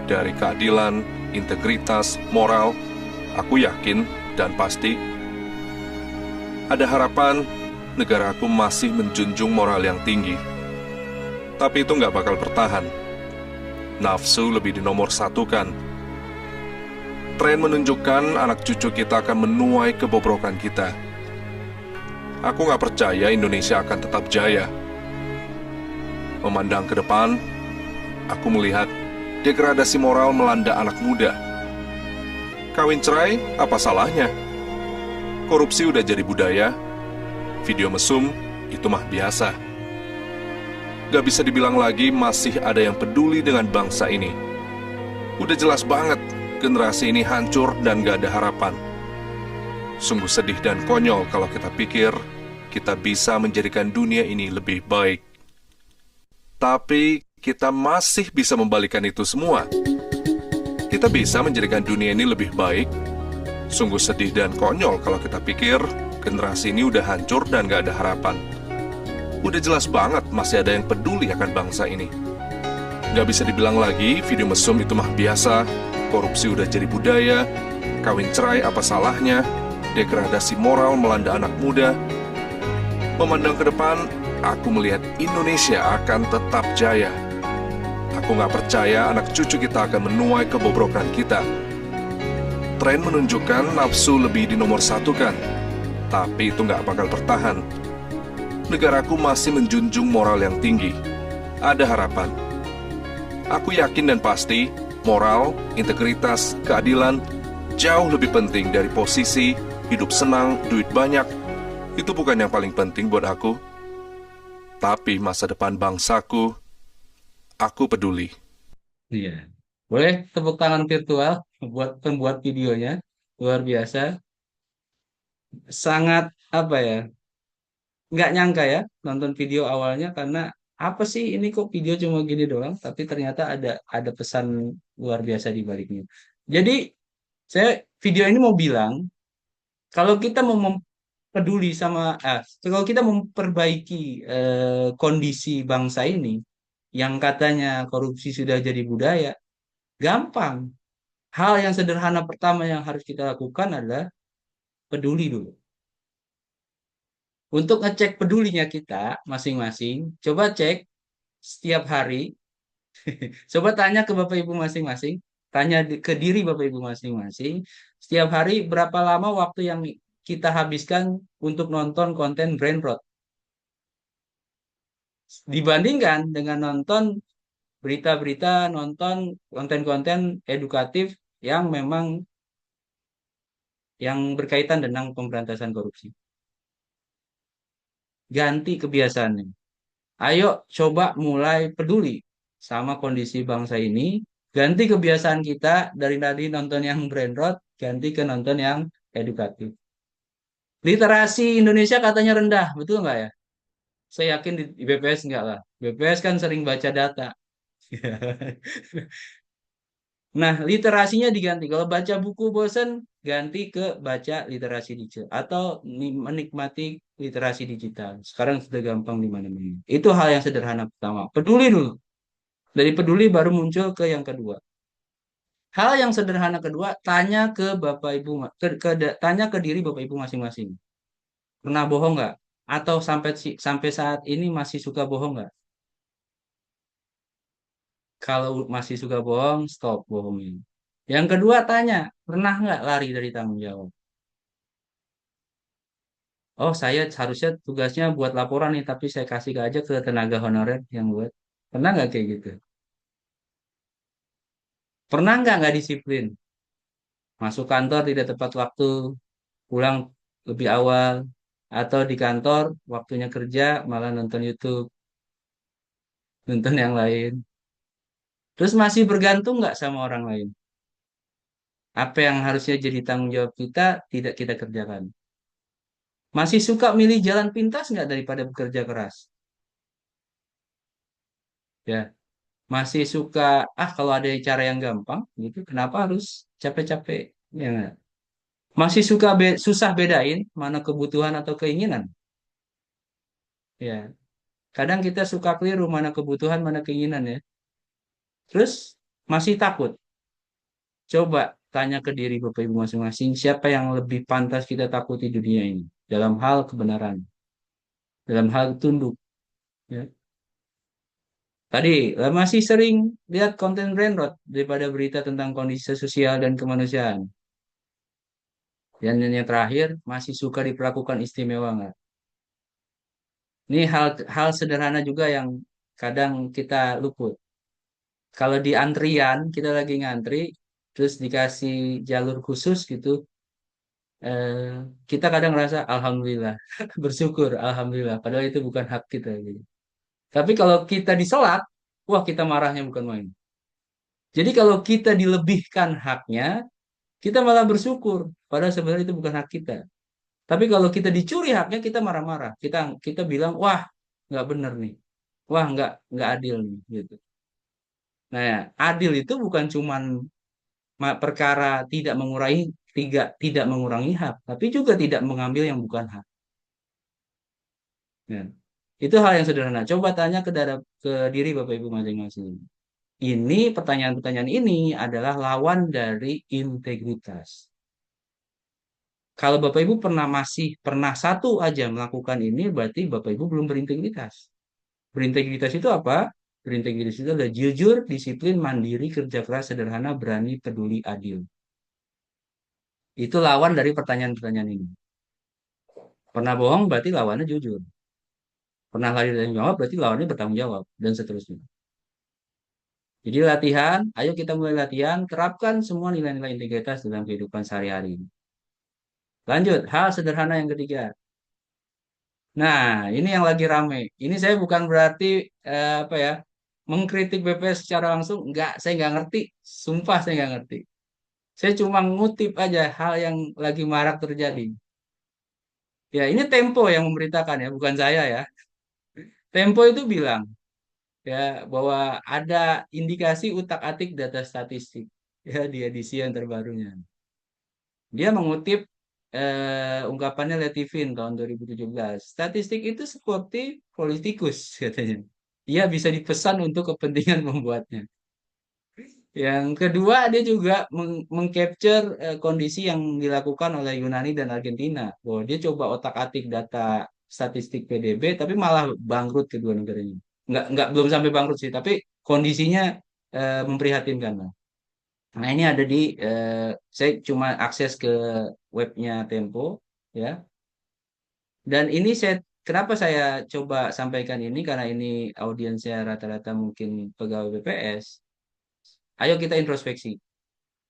Dari keadilan, integritas, moral, aku yakin dan pasti ada harapan negaraku masih menjunjung moral yang tinggi. Tapi itu nggak bakal bertahan. Nafsu lebih dinomor satukan. Tren menunjukkan anak cucu kita akan menuai kebobrokan kita. Aku nggak percaya Indonesia akan tetap jaya. Memandang ke depan, aku melihat degradasi moral melanda anak muda. Kawin cerai, apa salahnya? Korupsi udah jadi budaya. Video mesum, itu mah biasa. Gak bisa dibilang lagi masih ada yang peduli dengan bangsa ini. Udah jelas banget, generasi ini hancur dan gak ada harapan. Sungguh sedih dan konyol kalau kita pikir kita bisa menjadikan dunia ini lebih baik. Tapi kita masih bisa membalikan itu semua. Kita bisa menjadikan dunia ini lebih baik. Sungguh sedih dan konyol kalau kita pikir generasi ini udah hancur dan gak ada harapan. Udah jelas banget masih ada yang peduli akan bangsa ini. Gak bisa dibilang lagi video mesum itu mah biasa, korupsi udah jadi budaya, kawin cerai apa salahnya, degradasi moral melanda anak muda. Memandang ke depan, aku melihat Indonesia akan tetap jaya. Aku gak percaya anak cucu kita akan menuai kebobrokan kita. Tren menunjukkan nafsu lebih dinomorsatukan, tapi itu gak bakal bertahan. Negaraku masih menjunjung moral yang tinggi. Ada harapan. Aku yakin dan pasti, moral, integritas, keadilan jauh lebih penting dari posisi, hidup senang, duit banyak. Itu bukan yang paling penting buat aku. Tapi masa depan bangsaku, aku peduli. Iya. Boleh tepuk tangan virtual buat pembuat videonya. Luar biasa. Sangat apa ya? Nggak nyangka ya nonton video awalnya karena apa sih ini kok video cuma gini doang, tapi ternyata ada pesan luar biasa di baliknya. Jadi saya video ini mau bilang kalau kita mau peduli sama kalau kita memperbaiki kondisi bangsa ini yang katanya korupsi sudah jadi budaya, gampang. Hal yang sederhana pertama yang harus kita lakukan adalah peduli dulu. Untuk ngecek pedulinya kita masing-masing, coba cek setiap hari, coba tanya ke Bapak Ibu masing-masing, tanya ke diri Bapak Ibu masing-masing, setiap hari berapa lama waktu yang kita habiskan untuk nonton konten brain rot. Dibandingkan dengan nonton berita-berita, nonton konten-konten edukatif yang memang yang berkaitan dengan pemberantasan korupsi. Ganti kebiasaannya. Ayo coba mulai peduli sama kondisi bangsa ini. Ganti kebiasaan kita dari tadi nonton yang brain rot, ganti ke nonton yang edukatif. Literasi Indonesia katanya rendah, betul nggak ya? Saya yakin di BPS enggak lah. BPS kan sering baca data. Nah, literasinya diganti. Kalau baca buku bosan, ganti ke baca literasi digital atau menikmati literasi digital. Sekarang sudah gampang di mana-mana. Itu hal yang sederhana pertama. Peduli dulu. Dari peduli baru muncul ke yang kedua. Hal yang sederhana kedua, tanya ke Bapak Ibu, tanya ke diri Bapak Ibu masing-masing. Pernah bohong nggak? Atau sampai saat ini masih suka bohong nggak? Kalau masih suka bohong, stop bohongin. Yang kedua, tanya, pernah nggak lari dari tanggung jawab? Oh, saya harusnya tugasnya buat laporan nih, tapi saya kasih aja ke tenaga honorer yang buat. Pernah nggak kayak gitu? Pernah nggak disiplin? Masuk kantor tidak tepat waktu, pulang lebih awal, atau di kantor waktunya kerja malah nonton YouTube, nonton yang lain. Terus masih bergantung nggak sama orang lain? Apa yang harusnya jadi tanggung jawab kita tidak kita kerjakan? Masih suka milih jalan pintas nggak daripada bekerja keras? Ya, masih suka kalau ada cara yang gampang gitu, kenapa harus capek-capek? Ya nggak? Masih suka susah bedain mana kebutuhan atau keinginan? Ya, kadang kita suka keliru mana kebutuhan mana keinginan ya. Terus masih takut. Coba tanya ke diri Bapak Ibu masing-masing, siapa yang lebih pantas kita takuti di dunia ini dalam hal kebenaran, dalam hal tunduk. Ya. Tadi masih sering lihat konten brainrot daripada berita tentang kondisi sosial dan kemanusiaan. Dan yang terakhir, masih suka diperlakukan istimewa nggak? Ini hal sederhana juga yang kadang kita luput. Kalau di antrian, kita lagi ngantri, terus dikasih jalur khusus gitu, eh, kita kadang ngerasa alhamdulillah, bersyukur alhamdulillah, padahal itu bukan hak kita gitu. Tapi kalau kita diselat, wah kita marahnya bukan main. Jadi kalau kita dilebihkan haknya, kita malah bersyukur, padahal sebenarnya itu bukan hak kita. Tapi kalau kita dicuri haknya, kita marah-marah. Kita bilang, wah nggak bener nih, wah nggak adil nih gitu. Nah, ya, adil itu bukan cuman perkara tidak mengurangi hak, tapi juga tidak mengambil yang bukan hak. Ya. Itu hal yang sederhana. Coba tanya ke diri Bapak Ibu masing-masing. Ini pertanyaan-pertanyaan ini adalah lawan dari integritas. Kalau Bapak Ibu pernah satu aja melakukan ini, berarti Bapak Ibu belum berintegritas. Berintegritas itu apa? Berintegritas itu adalah jujur, disiplin, mandiri, kerja keras, sederhana, berani, peduli, adil. Itu lawan dari pertanyaan-pertanyaan ini. Pernah bohong berarti lawannya jujur. Pernah lari dari tanggung jawab berarti lawannya bertanggung jawab, dan seterusnya. Jadi latihan, ayo kita mulai latihan, terapkan semua nilai-nilai integritas dalam kehidupan sehari-hari. Lanjut, hal sederhana yang ketiga. Nah, ini yang lagi rame. Ini saya bukan berarti apa ya, mengkritik BPS secara langsung. Enggak, saya nggak ngerti. Sumpah saya nggak ngerti. Saya cuma ngutip aja hal yang lagi marak terjadi. Ya, ini Tempo yang memberitakan ya, bukan saya ya. Tempo itu bilang ya bahwa ada indikasi utak-atik data statistik ya di edisi yang terbarunya. Dia mengutip ungkapannya Letivin tahun 2017. Statistik itu seperti politikus katanya. Dia bisa dipesan untuk kepentingan membuatnya. Yang kedua, dia juga mengcapture kondisi yang dilakukan oleh Yunani dan Argentina. Bahwa dia coba otak-atik data statistik PDB, tapi malah bangkrut kedua negara ini. Belum sampai bangkrut sih, tapi kondisinya memprihatinkan. Nah, ini ada saya cuma akses ke webnya Tempo, ya. Dan ini kenapa saya coba sampaikan ini, karena ini audiensnya rata-rata mungkin pegawai BPS. Ayo kita introspeksi.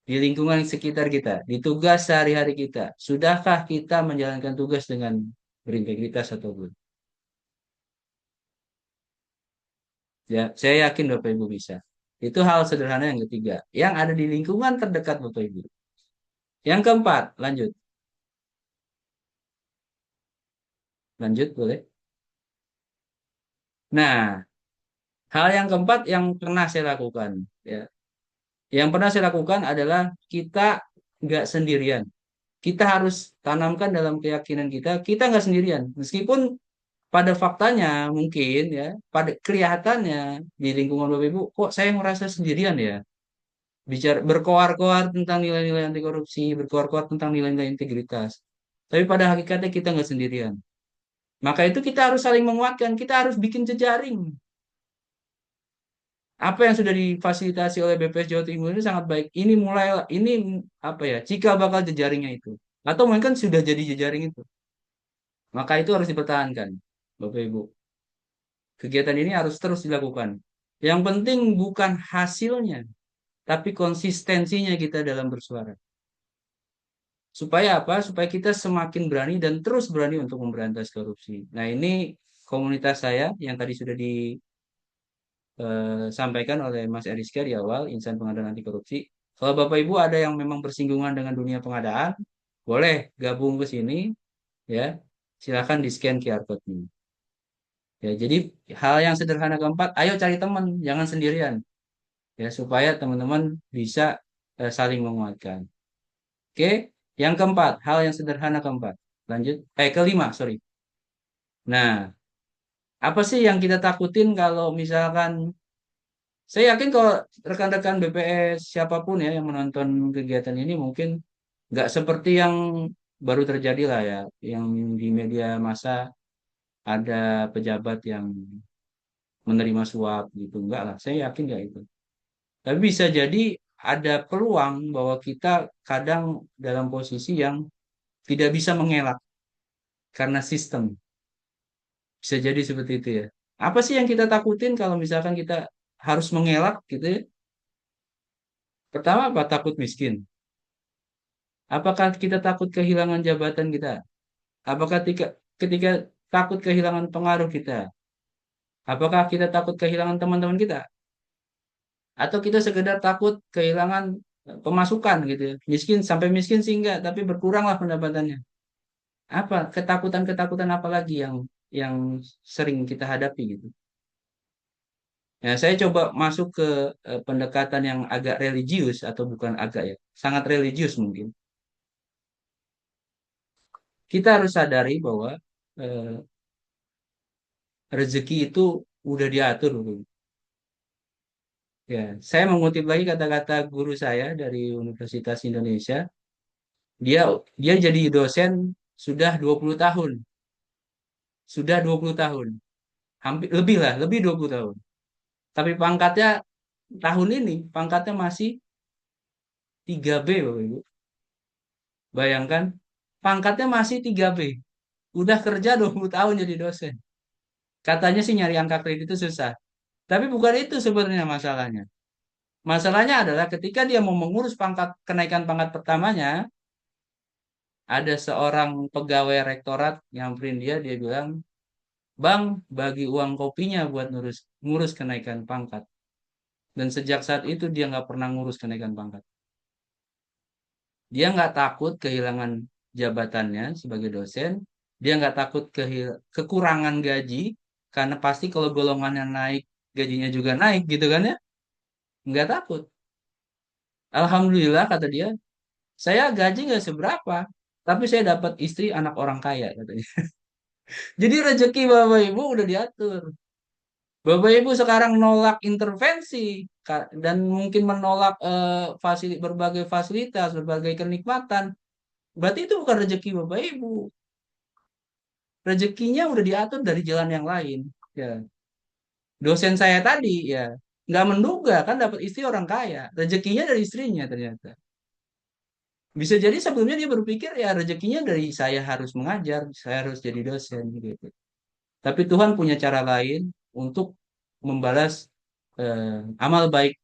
Di lingkungan sekitar kita, di tugas sehari-hari kita, sudahkah kita menjalankan tugas dengan berintegritas atau belum? Ya, saya yakin Bapak Ibu bisa. Itu hal sederhana yang ketiga. Yang ada di lingkungan terdekat Bapak Ibu. Yang keempat, lanjut. Lanjut, boleh. Nah, hal yang keempat yang pernah saya lakukan, ya. Yang pernah saya lakukan adalah kita nggak sendirian. Kita harus tanamkan dalam keyakinan kita nggak sendirian. Meskipun pada faktanya mungkin ya, pada kelihatannya di lingkungan Bapak Ibu, kok saya merasa sendirian ya? bicara berkoar-koar tentang nilai-nilai anti korupsi, berkoar-koar tentang nilai-nilai integritas. Tapi pada hakikatnya kita nggak sendirian. Maka itu kita harus saling menguatkan, kita harus bikin jejaring. Apa yang sudah difasilitasi oleh BPS Jawa Timur ini sangat baik. Ini mulai, ini apa ya, cikal bakal jejaringnya itu. Atau mungkin sudah jadi jejaring itu. Maka itu harus dipertahankan, Bapak Ibu. Kegiatan ini harus terus dilakukan. Yang penting bukan hasilnya, tapi konsistensinya kita dalam bersuara. Supaya apa? Supaya kita semakin berani dan terus berani untuk memberantas korupsi. Nah, ini komunitas saya yang tadi sudah disampaikan oleh Mas Eriska di awal, Insan Pengadaan Anti Korupsi. Kalau Bapak Ibu ada yang memang bersinggungan dengan dunia pengadaan, boleh gabung ke sini, ya. Silakan di scan QR code-nya. Ya, jadi hal yang sederhana keempat, ayo cari teman, jangan sendirian. Ya, supaya teman-teman bisa saling menguatkan. Oke, yang keempat, hal yang sederhana keempat. Lanjut, kelima, sorry. Nah, apa sih yang kita takutin kalau misalkan, saya yakin kalau rekan-rekan BPS siapapun ya yang menonton kegiatan ini mungkin nggak seperti yang baru terjadi lah ya, yang di media massa ada pejabat yang menerima suap gitu, enggak lah, saya yakin nggak itu. Tapi bisa jadi ada peluang bahwa kita kadang dalam posisi yang tidak bisa mengelak karena sistem. Bisa jadi seperti itu ya. Apa sih yang kita takutin kalau misalkan kita harus mengelak gitu ya? Pertama apa? Takut miskin. Apakah kita takut kehilangan jabatan kita? Apakah ketika takut kehilangan pengaruh kita? Apakah kita takut kehilangan teman-teman kita? Atau kita sekedar takut kehilangan pemasukan gitu ya? Miskin sampai miskin sih enggak, tapi berkuranglah pendapatannya. Apa ketakutan-ketakutan apa lagi yang sering kita hadapi gitu? Nah, saya coba masuk ke pendekatan yang agak religius atau bukan agak ya, sangat religius mungkin. Kita harus sadari bahwa eh, rezeki itu udah diatur, Bro. Ya, saya mengutip lagi kata-kata guru saya dari Universitas Indonesia. Dia dia jadi dosen sudah 20 tahun. Sudah 20 tahun. Hampir lebih lah, lebih 20 tahun. Tapi pangkatnya tahun ini pangkatnya masih 3B, Bapak Ibu. Bayangkan, pangkatnya masih 3B. Udah kerja 20 tahun jadi dosen. Katanya sih nyari angka kredit itu susah. Tapi bukan itu sebenarnya masalahnya. Masalahnya adalah ketika dia mau mengurus kenaikan pangkat pertamanya, ada seorang pegawai rektorat nyamperin dia, dia bilang, "Bang, bagi uang kopinya buat ngurus kenaikan pangkat." Dan sejak saat itu dia nggak pernah ngurus kenaikan pangkat. Dia nggak takut kehilangan jabatannya sebagai dosen. Dia nggak takut kekurangan gaji, karena pasti kalau golongannya naik, gajinya juga naik gitu kan ya. Nggak takut. Alhamdulillah kata dia, saya gaji nggak seberapa, tapi saya dapat istri anak orang kaya katanya. Jadi rezeki Bapak Ibu udah diatur. Bapak Ibu sekarang nolak intervensi dan mungkin menolak berbagai fasilitas, berbagai kenikmatan. Berarti itu bukan rezeki Bapak Ibu. Rezekinya udah diatur dari jalan yang lain. Ya. Dosen saya tadi ya nggak menduga kan dapat istri orang kaya. Rezekinya dari istrinya ternyata. Bisa jadi sebelumnya dia berpikir ya rezekinya dari saya harus mengajar, saya harus jadi dosen gitu. Tapi Tuhan punya cara lain untuk membalas amal baik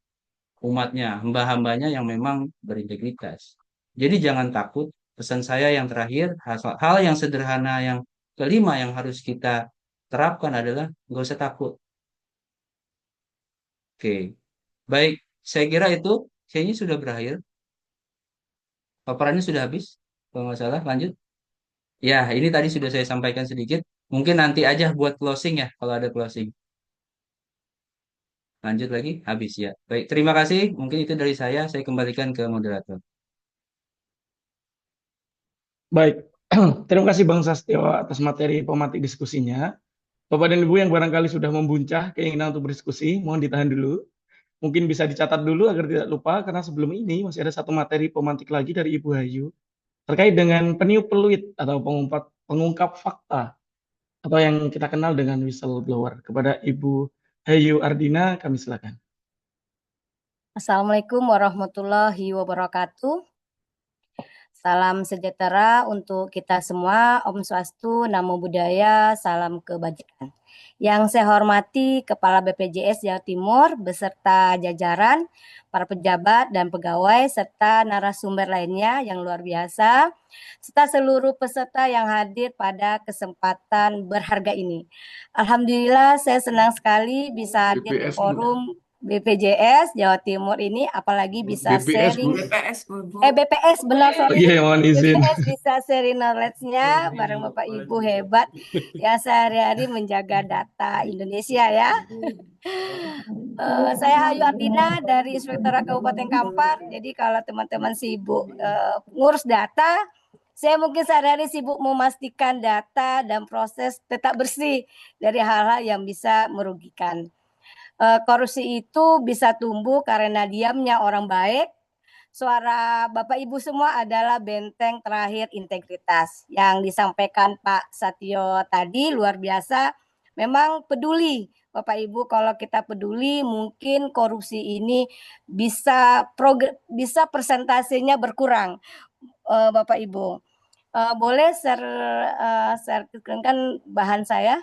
umatnya, hamba-hambanya yang memang berintegritas. Jadi jangan takut. Pesan saya yang terakhir, hal yang sederhana yang kelima yang harus kita terapkan adalah nggak usah takut. Oke, baik. Saya kira itu kayaknya sudah berakhir. Paparannya sudah habis. Kalau nggak salah, lanjut. Ya, ini tadi sudah saya sampaikan sedikit. Mungkin nanti aja buat closing ya, kalau ada closing. Lanjut lagi, habis ya. Baik, terima kasih. Mungkin itu dari saya kembalikan ke moderator. Baik, terima kasih Bang Sastio atas materi pemantik diskusinya. Bapak dan Ibu yang barangkali sudah membuncah keinginan untuk berdiskusi, mohon ditahan dulu. Mungkin bisa dicatat dulu agar tidak lupa, karena sebelum ini masih ada satu materi pemantik lagi dari Ibu Hayu terkait dengan peniup peluit atau pengungkap fakta atau yang kita kenal dengan whistleblower. Kepada Ibu Hayu Ardina, kami silakan. Assalamualaikum warahmatullahi wabarakatuh. Salam sejahtera untuk kita semua. Om Swastiastu, Namo Buddhaya, salam kebajikan. Yang saya hormati Kepala BPJS Jawa Timur beserta jajaran, para pejabat dan pegawai, serta narasumber lainnya yang luar biasa, serta seluruh peserta yang hadir pada kesempatan berharga ini. Alhamdulillah, saya senang sekali bisa hadir di forum BPJS Jawa Timur ini, apalagi bisa sharing BPS benar, sorry. Iya, mohon izin. BPS bisa sharing knowledge-nya bareng Bapak Ibu hebat yang sehari-hari menjaga data Indonesia ya. Saya Hayu Ardina dari Inspektorat Kabupaten Kampar. Jadi kalau teman-teman sibuk ngurus data, saya mungkin sehari-hari sibuk memastikan data dan proses tetap bersih dari hal-hal yang bisa merugikan. Korupsi itu bisa tumbuh karena diamnya orang baik. Suara Bapak Ibu semua adalah benteng terakhir integritas. Yang disampaikan Pak Satyo tadi luar biasa. Memang peduli Bapak Ibu, kalau kita peduli mungkin korupsi ini bisa persentasenya berkurang, Bapak Ibu. Boleh share-kan bahan saya?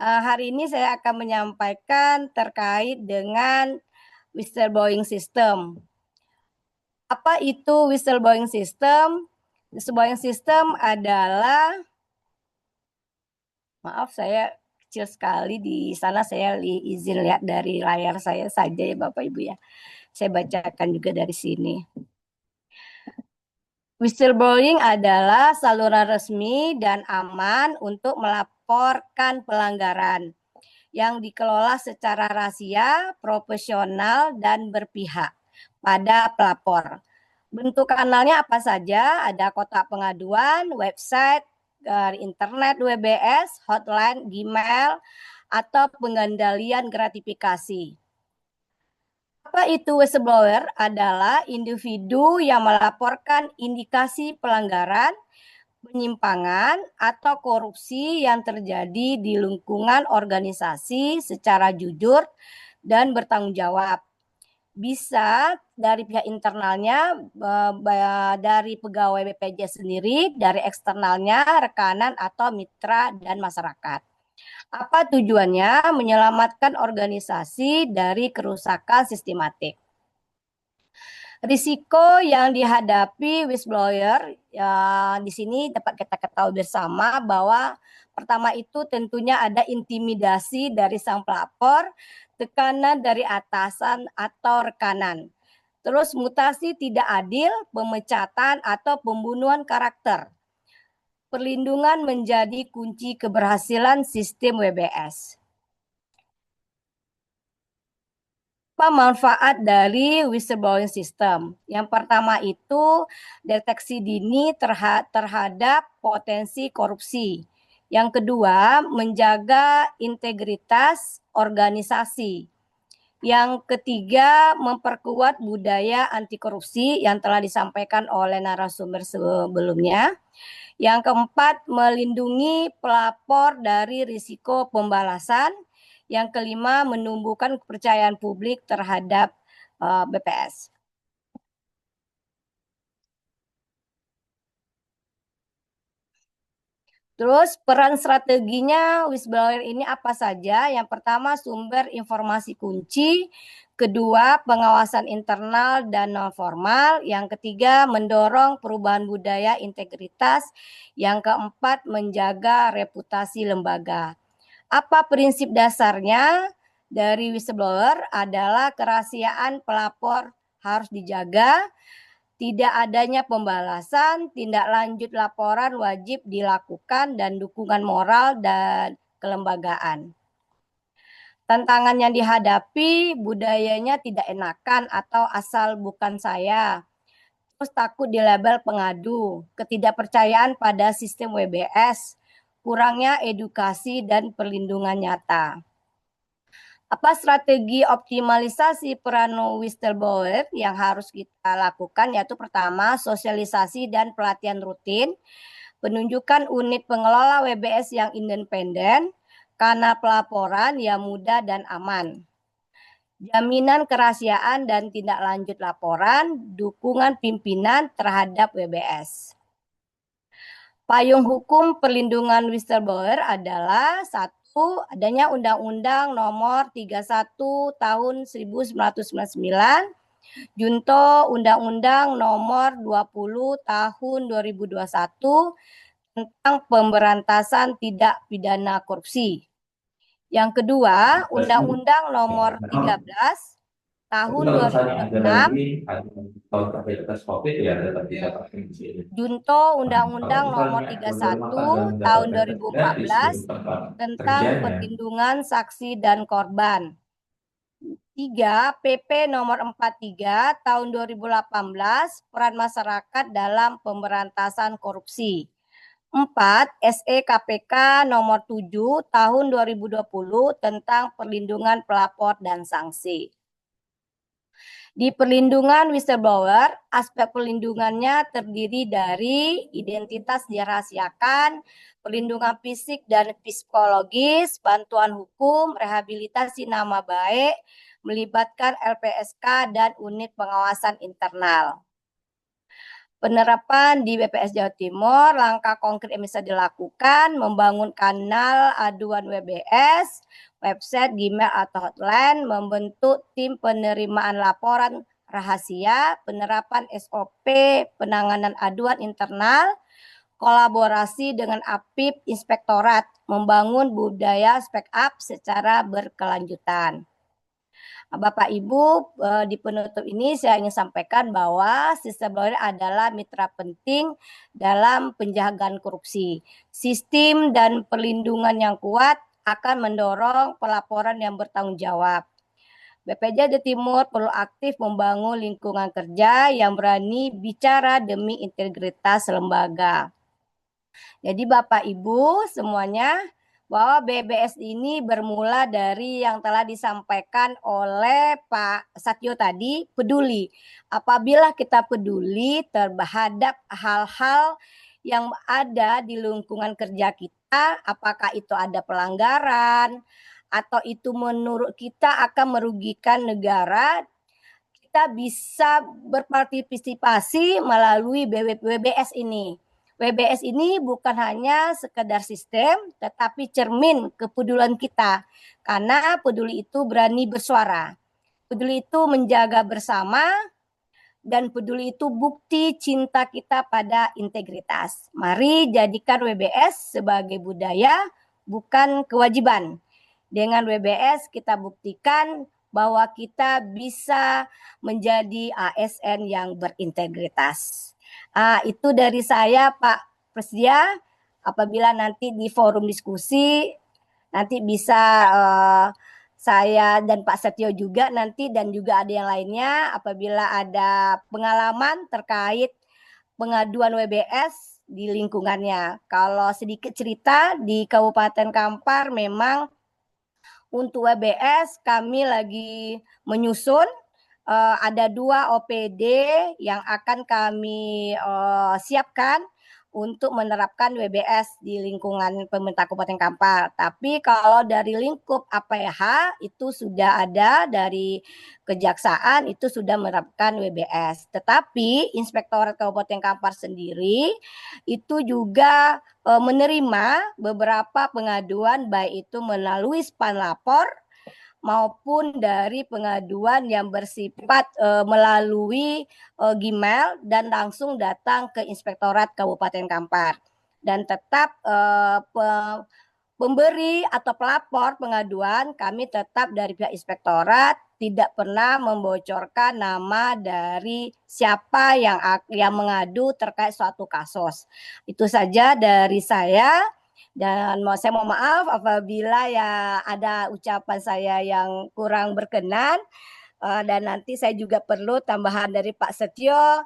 Hari ini saya akan menyampaikan terkait dengan whistleblowing system. Apa itu whistleblowing system? Whistleblowing system adalah, maaf saya kecil sekali di sana, saya izin lihat dari layar saya saja ya Bapak Ibu ya. Saya bacakan juga dari sini. Whistleblowing adalah saluran resmi dan aman untuk melaporkan pelanggaran yang dikelola secara rahasia, profesional, dan berpihak pada pelapor. Bentuk kanalnya apa saja? Ada kotak pengaduan, website, internet, WBS, hotline, Gmail, atau pengendalian gratifikasi. Apa itu whistleblower? Adalah individu yang melaporkan indikasi pelanggaran, penyimpangan, atau korupsi yang terjadi di lingkungan organisasi secara jujur dan bertanggung jawab. Bisa dari pihak internalnya, dari pegawai BPJS sendiri, dari eksternalnya, rekanan atau mitra dan masyarakat. Apa tujuannya? Menyelamatkan organisasi dari kerusakan sistematik. Risiko yang dihadapi whistleblower ya, di sini dapat kita ketahui bersama bahwa pertama itu tentunya ada intimidasi dari sang pelapor, tekanan dari atasan atau rekanan. Terus mutasi tidak adil, pemecatan atau pembunuhan karakter. Perlindungan menjadi kunci keberhasilan sistem WBS. Apa manfaat dari whistleblowing system? Yang pertama itu deteksi dini terhadap potensi korupsi. Yang kedua, menjaga integritas organisasi. Yang ketiga, memperkuat budaya anti korupsi yang telah disampaikan oleh narasumber sebelumnya. Yang keempat, melindungi pelapor dari risiko pembalasan. Yang kelima, menumbuhkan kepercayaan publik terhadap BPS. Terus peran strateginya whistleblower ini apa saja? Yang pertama, sumber informasi kunci. Kedua, pengawasan internal dan non formal. Yang ketiga, mendorong perubahan budaya integritas. Yang keempat, menjaga reputasi lembaga. Apa prinsip dasarnya dari whistleblower? Adalah kerahasiaan pelapor harus dijaga, tidak adanya pembalasan, tindak lanjut laporan wajib dilakukan, dan dukungan moral dan kelembagaan. Tantangan yang dihadapi, budayanya tidak enakan atau asal bukan saya. Terus takut dilabel pengadu, ketidakpercayaan pada sistem WBS, kurangnya edukasi dan perlindungan nyata. Apa strategi optimalisasi peran whistleblower yang harus kita lakukan, yaitu pertama sosialisasi dan pelatihan rutin, penunjukan unit pengelola WBS yang independen, kanal pelaporan yang mudah dan aman, jaminan kerahasiaan dan tindak lanjut laporan, dukungan pimpinan terhadap WBS. Payung hukum perlindungan whistleblower adalah satu, adanya Undang-Undang Nomor 31 Tahun 1999, junto Undang-Undang Nomor 20 Tahun 2021 tentang pemberantasan tindak pidana korupsi. Yang kedua, Undang-Undang Nomor 13 Tahun 2006, junto Undang-Undang Nomor 31 Tahun 2014 tentang perlindungan saksi dan korban. 3. PP Nomor 43 Tahun 2018 peran masyarakat dalam pemberantasan korupsi. 4. SE KPK Nomor 7 Tahun 2020 tentang perlindungan pelapor dan sanksi. Di perlindungan whistleblower, aspek perlindungannya terdiri dari identitas dirahasiakan, perlindungan fisik dan psikologis, bantuan hukum, rehabilitasi nama baik, melibatkan LPSK dan unit pengawasan internal. Penerapan di BPS Jawa Timur, langkah konkret yang bisa dilakukan, membangun kanal aduan WBS, website, Gmail atau hotline, membentuk tim penerimaan laporan rahasia, penerapan SOP, penanganan aduan internal, kolaborasi dengan APIP Inspektorat, membangun budaya speak up secara berkelanjutan. Bapak Ibu, di penutup ini saya ingin sampaikan bahwa whistleblower adalah mitra penting dalam penjagaan korupsi. Sistem dan perlindungan yang kuat akan mendorong pelaporan yang bertanggung jawab. BPJ Jawa Timur perlu aktif membangun lingkungan kerja yang berani bicara demi integritas lembaga. Jadi Bapak Ibu semuanya, bahwa BBS ini bermula dari yang telah disampaikan oleh Pak Satyo tadi, peduli. Apabila kita peduli terhadap hal-hal yang ada di lingkungan kerja kita, apakah itu ada pelanggaran, atau itu menurut kita akan merugikan negara, kita bisa berpartisipasi melalui WBS ini. WBS ini bukan hanya sekedar sistem, tetapi cermin kepedulian kita. Karena peduli itu berani bersuara. Peduli itu menjaga bersama, dan peduli itu bukti cinta kita pada integritas. Mari jadikan WBS sebagai budaya, bukan kewajiban. Dengan WBS kita buktikan bahwa kita bisa menjadi ASN yang berintegritas. Itu dari saya Pak Presdia. Apabila nanti di forum diskusi nanti bisa saya dan Pak Setio juga nanti, dan juga ada yang lainnya, apabila ada pengalaman terkait pengaduan WBS di lingkungannya. Kalau sedikit cerita, di Kabupaten Kampar memang untuk WBS kami lagi menyusun, ada 2 OPD yang akan kami siapkan untuk menerapkan WBS di lingkungan pemerintah Kabupaten Kampar. Tapi kalau dari lingkup APH itu sudah ada, dari Kejaksaan itu sudah menerapkan WBS. Tetapi Inspektorat Kabupaten Kampar sendiri itu juga menerima beberapa pengaduan, baik itu melalui span lapor maupun dari pengaduan yang bersifat melalui Gmail dan langsung datang ke Inspektorat Kabupaten Kampar. Dan tetap pemberi atau pelapor pengaduan kami tetap dari pihak Inspektorat tidak pernah membocorkan nama dari siapa yang mengadu terkait suatu kasus. Itu saja dari saya. Dan saya mohon maaf apabila ya ada ucapan saya yang kurang berkenan, dan nanti saya juga perlu tambahan dari Pak Setio,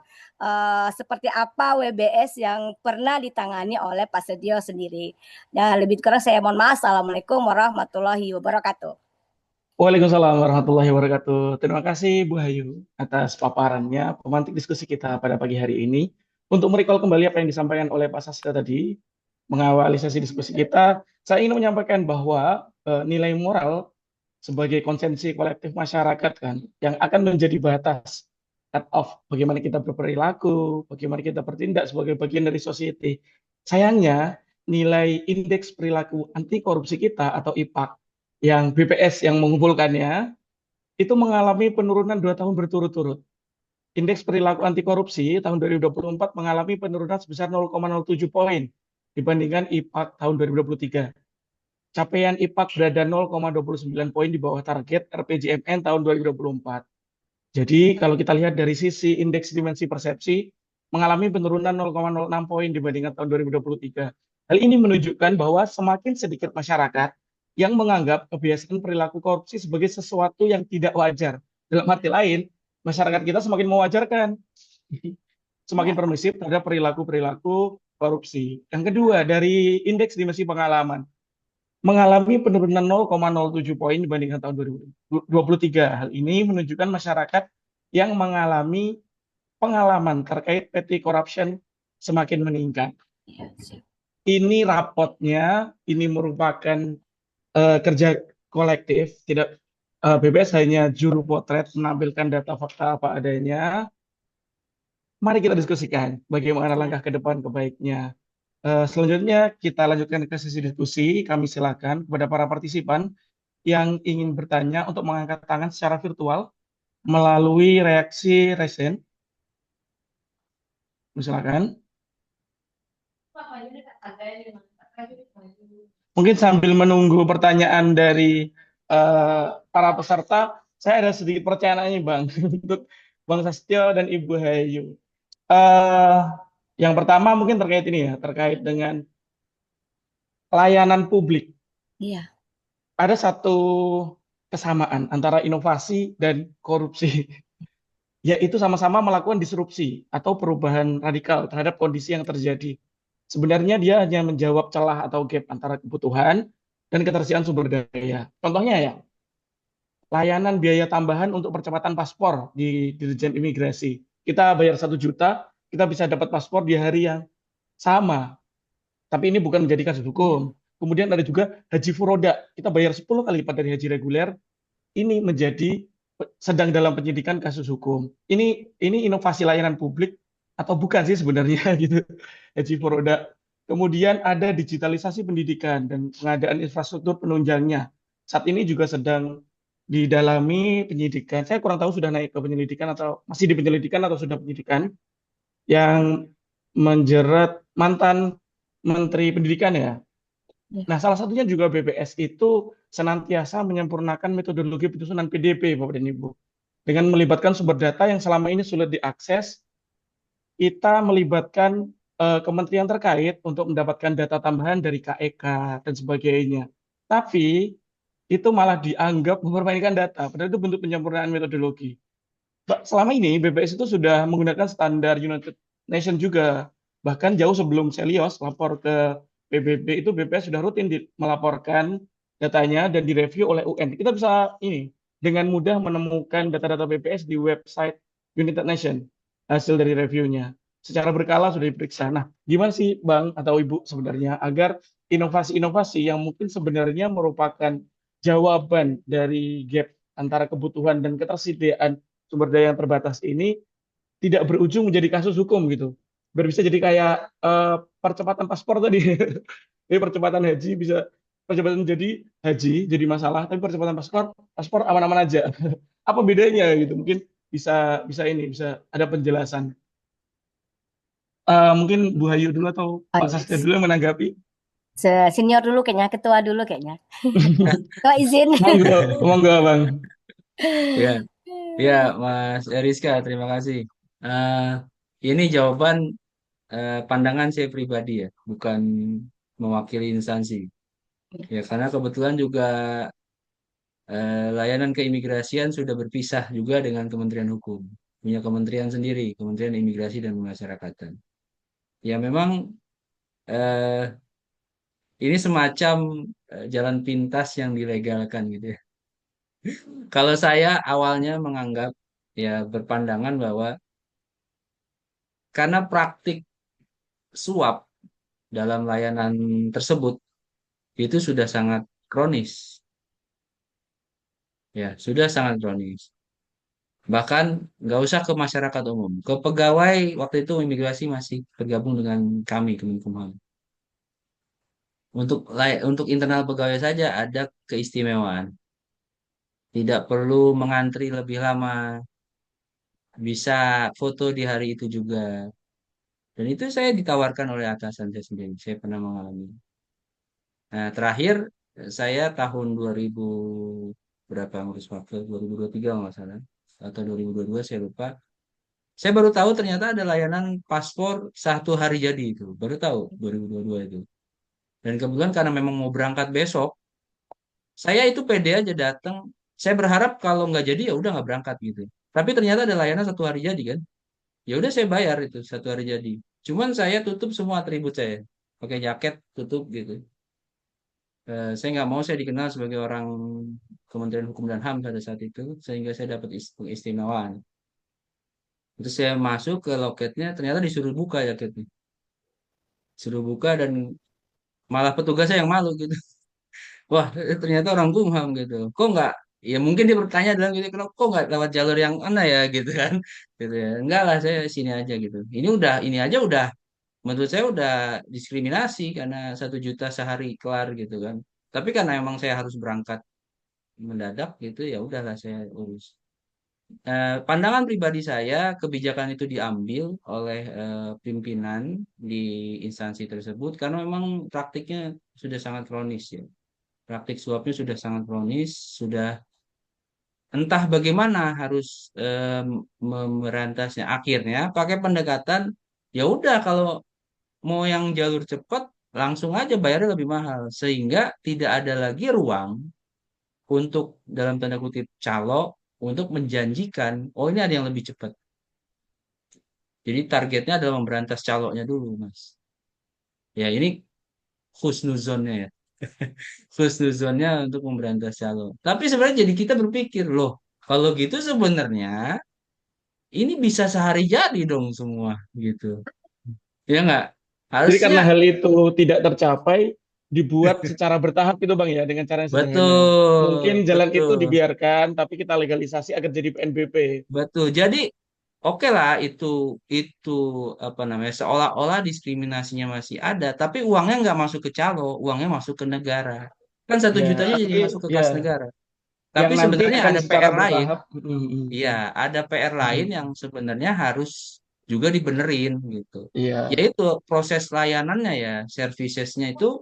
seperti apa WBS yang pernah ditangani oleh Pak Setio sendiri. Dan lebih kurang saya mohon maaf. Assalamualaikum warahmatullahi wabarakatuh. Waalaikumsalam warahmatullahi wabarakatuh. Terima kasih Bu Hayu atas paparannya, pemantik diskusi kita pada pagi hari ini. Untuk merecall kembali apa yang disampaikan oleh Pak Sastra tadi, mengawali sesi diskusi kita, saya ingin menyampaikan bahwa nilai moral sebagai konsensi kolektif masyarakat kan, yang akan menjadi batas cut off bagaimana kita berperilaku, bagaimana kita bertindak sebagai bagian dari society. Sayangnya, nilai indeks perilaku anti korupsi kita atau IPAK yang BPS yang mengumpulkannya itu mengalami penurunan 2 tahun berturut-turut. Indeks perilaku anti korupsi tahun 2024 mengalami penurunan sebesar 0,07 poin dibandingkan IPAK tahun 2023. Capaian IPAK berada 0,29 poin di bawah target RPJMN tahun 2024. Jadi kalau kita lihat dari sisi indeks dimensi persepsi mengalami penurunan 0,06 poin dibandingkan tahun 2023. Hal ini menunjukkan bahwa semakin sedikit masyarakat yang menganggap kebiasaan perilaku korupsi sebagai sesuatu yang tidak wajar. Dalam arti lain, masyarakat kita semakin mewajarkan, semakin Ya, permisif terhadap perilaku-perilaku korupsi. Yang kedua, dari indeks dimensi pengalaman mengalami penurunan 0,07 poin dibandingkan tahun 2023. Hal ini menunjukkan masyarakat yang mengalami pengalaman terkait petty corruption semakin meningkat. ya, siap. Ini rapotnya, ini merupakan kerja kolektif, tidak BPS hanya juru potret menampilkan data fakta apa adanya. Mari kita diskusikan bagaimana Ya. langkah ke depan kebaiknya. Selanjutnya kita lanjutkan ke sesi diskusi. Kami silakan kepada para partisipan yang ingin bertanya untuk mengangkat tangan secara virtual melalui reaksi resen. Silakan. Mungkin sambil menunggu pertanyaan dari para peserta, saya ada sedikit pertanyaan nih Bang untuk Bang Sastyo dan Ibu Hayu. Eh, yang pertama mungkin terkait ini ya, terkait dengan layanan publik. Iya, Ada satu kesamaan antara inovasi dan korupsi, yaitu sama-sama melakukan disrupsi atau perubahan radikal terhadap kondisi yang terjadi. Sebenarnya dia hanya menjawab celah atau gap antara kebutuhan dan ketersediaan sumber daya. Contohnya ya, layanan biaya tambahan untuk percepatan paspor di Dirjen Imigrasi. Kita bayar 1 juta, kita bisa dapat paspor di hari yang sama. Tapi ini bukan menjadi kasus iya, hukum. Kemudian ada juga haji furoda. Kita bayar 10 kali lipat dari haji reguler. Ini menjadi sedang dalam penyidikan kasus hukum. Ini inovasi layanan publik atau bukan sih sebenarnya gitu. Haji furoda. Kemudian ada digitalisasi pendidikan dan pengadaan infrastruktur penunjangnya. Saat ini juga sedang didalami penyidikan. Saya kurang tahu sudah naik ke penyelidikan atau masih di penyelidikan atau sudah penyidikan yang menjerat mantan Menteri Pendidikan ya. iya. Nah, salah satunya juga BPS itu senantiasa menyempurnakan metodologi penyusunan PDP, Bapak dan Ibu. Dengan melibatkan sumber data yang selama ini sulit diakses, kita melibatkan kementerian terkait untuk mendapatkan data tambahan dari KEK dan sebagainya. Tapi itu malah dianggap mempermainkan data, padahal itu bentuk penyempurnaan metodologi. Selama ini BPS itu sudah menggunakan standar United Nations juga. Bahkan jauh sebelum Selios lapor ke PBB itu BPS sudah rutin melaporkan datanya dan direview oleh UN. Kita bisa ini dengan mudah menemukan data-data BPS di website United Nations hasil dari reviewnya. Secara berkala sudah diperiksa. Nah, gimana sih Bang atau Ibu sebenarnya agar inovasi-inovasi yang mungkin sebenarnya merupakan jawaban dari gap antara kebutuhan dan ketersediaan sumber daya yang terbatas ini tidak berujung menjadi kasus hukum gitu. Biar bisa jadi kayak percepatan paspor tadi. Jadi percepatan haji bisa percepatan jadi masalah, tapi percepatan paspor aman-aman aja. Apa bedanya gitu? Mungkin bisa bisa ini bisa ada penjelasan. Mungkin Bu Hayu dulu atau Oh, Pak Saskia yes. dulu yang menanggapi. Senior dulu kayaknya, ketua dulu kayaknya. Kok izin? Monggo, monggo Bang. Ya, ya, Mas Eriska, terima kasih. Eh, ini jawaban pandangan saya pribadi ya, bukan mewakili instansi. Ya, karena kebetulan juga layanan keimigrasian sudah berpisah juga dengan Kementerian Hukum. Punya kementerian sendiri, Kementerian Imigrasi dan Pemasyarakatan. Ya, memang eh, ini semacam jalan pintas yang dilegalkan gitu ya. Kalau saya awalnya menganggap ya berpandangan bahwa karena praktik suap dalam layanan tersebut itu sudah sangat kronis, ya sudah sangat kronis. Bahkan nggak usah ke masyarakat umum, ke pegawai waktu itu imigrasi masih bergabung dengan kami Kemenkumham. Untuk internal pegawai saja ada keistimewaan, tidak perlu mengantri lebih lama, bisa foto di hari itu juga. Dan itu saya ditawarkan oleh atasan saya sendiri. Saya pernah mengalami. Nah, terakhir saya tahun 2000 berapa ngurus waktu 2023 nggak salah atau 2022 saya lupa. Saya baru tahu ternyata ada layanan paspor 1 hari jadi itu. Baru tahu 2022 itu. Dan kebetulan karena memang mau berangkat besok, saya itu pede aja datang. Saya berharap kalau nggak jadi ya udah nggak berangkat gitu. Tapi ternyata ada layanan 1 hari jadi kan. Ya udah saya bayar itu 1 hari jadi. Cuman saya tutup semua atribut saya. Pakai jaket tutup gitu. Saya nggak mau saya dikenal sebagai orang Kementerian Hukum dan HAM pada saat itu, sehingga saya dapat pengistimewaan. Terus saya masuk ke loketnya, ternyata disuruh buka jaketnya. Suruh buka dan malah petugasnya yang malu gitu. Wah, ternyata orang Kumham gitu. Kok nggak? Ya mungkin dia bertanya dalam gitu, kok nggak lewat jalur yang mana ya gitu kan? Gitu ya. Enggak lah, saya sini aja gitu. Ini aja udah menurut saya udah diskriminasi karena 1 juta sehari kelar gitu kan. Tapi karena emang saya harus berangkat mendadak gitu ya udahlah saya urus. Pandangan pribadi saya kebijakan itu diambil oleh pimpinan di instansi tersebut karena memang praktiknya sudah sangat kronis ya. Praktik suapnya sudah sangat kronis, sudah entah bagaimana harus memerantasnya. Akhirnya pakai pendekatan ya udah kalau mau yang jalur cepat langsung aja bayarnya lebih mahal sehingga tidak ada lagi ruang untuk dalam tanda kutip calo untuk menjanjikan oh ini ada yang lebih cepat. Jadi targetnya adalah memberantas caloknya dulu, Mas. Ya ini husnuzonnya ya. Husnuzonnya untuk memberantas calo. Tapi sebenarnya jadi kita berpikir loh, kalau gitu sebenarnya ini bisa sehari jadi dong semua gitu. Ya nggak? Jadi Harusnya karena hal itu tidak tercapai, dibuat secara bertahap gitu Bang ya, dengan cara yang sederhana. betul, Mungkin jalan itu betul. dibiarkan, tapi kita legalisasi agar jadi PNBP. Betul. Jadi oke lah itu apa namanya seolah-olah diskriminasinya masih ada, tapi uangnya nggak masuk ke calo, uangnya masuk ke negara. Kan satu Ya, jutanya jadi tapi masuk ke ya kas negara. yang Tapi nanti sebenarnya akan ada secara PR lain. bertahap. Iya, ada PR lain yang sebenarnya harus juga dibenerin gitu. Iya. Yaitu proses layanannya ya, servicesnya itu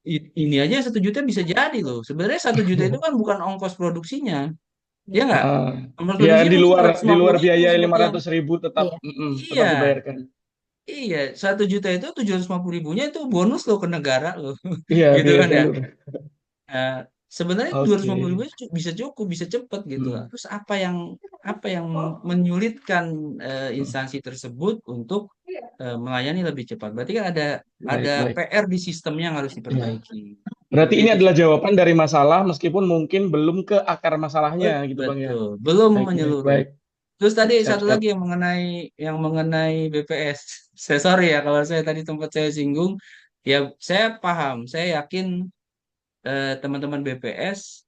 ini aja 1 juta bisa jadi loh. Sebenarnya 1 juta itu kan bukan ongkos produksinya, ya nggak? Heeh. Ongkos Ya produksinya di mungkin luar dua ratus di lima puluh luar ribu biaya lima seperti yang ratus ribu tetap Iya. tetap iya, dibayarkan. iya 1 juta itu 750 ribunya itu bonus loh ke negara loh, Iya, gitu biaya kan ya. jalur. Eh, Sebenarnya 250 ribu Oke. bisa cukup, bisa cepet gitu lah. Hmm. Terus apa yang menyulitkan instansi tersebut untuk melayani lebih cepat? Berarti kan ada Baik, baik. PR di sistemnya yang harus Ya. diperbaiki. Berarti Seperti ini itu adalah sih. jawaban dari masalah meskipun mungkin belum ke akar masalahnya gitu Bang ya. Betul, belum Baik, baik, menyeluruh. baik. Terus tadi Siap, satu siap. lagi yang mengenai BPS. Saya sorry ya kalau saya tadi tempat saya singgung. Ya saya paham, saya yakin teman-teman BPS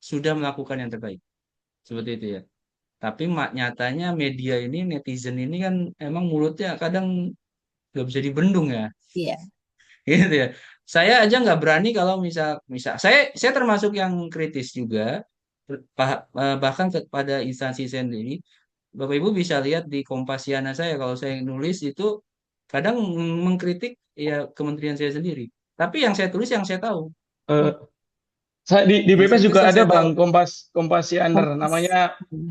sudah melakukan yang terbaik. Seperti itu ya. Tapi nyatanya media ini, netizen ini kan emang mulutnya kadang nggak bisa dibendung ya. Iya. Gitu ya. Saya aja nggak berani kalau misal misal saya termasuk yang kritis juga bahkan kepada instansi saya sendiri. Bapak Ibu bisa lihat di Kompasiana saya kalau saya nulis itu kadang mengkritik ya kementerian saya sendiri. Tapi yang saya tulis yang saya tahu. Eh, saya di Yang saya BPS tulis juga yang ada saya tahu. Bang Kompasianer Kompas. namanya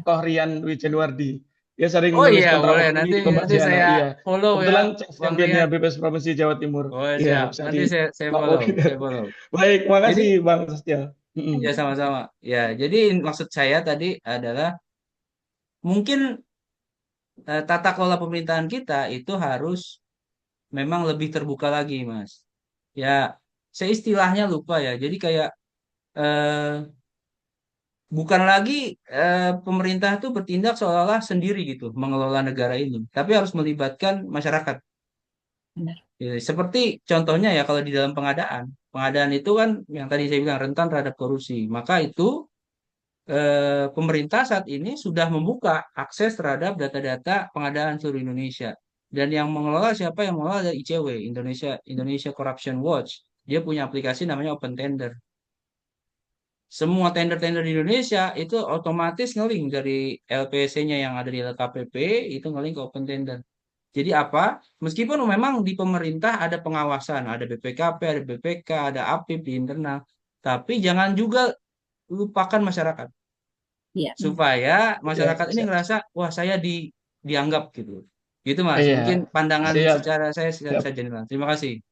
Tohrian Wijanwardi. Dia sering Oh nulis iya boleh kontrapopuli nanti di nanti Kompasiana. saya Iya. follow ya Kebetulan chess Bang championnya Rian. BPS Provinsi Jawa Timur. Oh Iya, siap. bisa Nanti saya dimakmur follow, gitu. saya follow. Baik, Jadi makasih Bang Sastya. Mm-mm. ya sama-sama. Ya, jadi maksud saya tadi adalah mungkin tata kelola pemerintahan kita itu harus memang lebih terbuka lagi, Mas. Ya, saya istilahnya lupa ya. Jadi kayak eh, bukan lagi pemerintah tuh bertindak seolah-olah sendiri gitu mengelola negara ini, tapi harus melibatkan masyarakat. Benar. Ya, seperti contohnya ya kalau di dalam pengadaan, pengadaan itu kan yang tadi saya bilang rentan terhadap korupsi, maka itu pemerintah saat ini sudah membuka akses terhadap data-data pengadaan seluruh Indonesia. Dan yang mengelola siapa yang mengelola adalah ICW, Indonesia Corruption Watch. Dia punya aplikasi namanya Open Tender. Semua tender-tender di Indonesia itu otomatis ngelink dari LPC-nya yang ada di LKPP itu ngelink ke Open Tender. Jadi apa? Meskipun memang di pemerintah ada pengawasan, ada BPKP, ada BPK, ada APIP di internal, tapi jangan juga lupakan masyarakat Iya, supaya Iya, masyarakat ini siap. ngerasa wah saya dianggap gitu. Gitu Mas. Iya, Mungkin pandangan siap, secara saya siap. saja nih Mas. Terima kasih.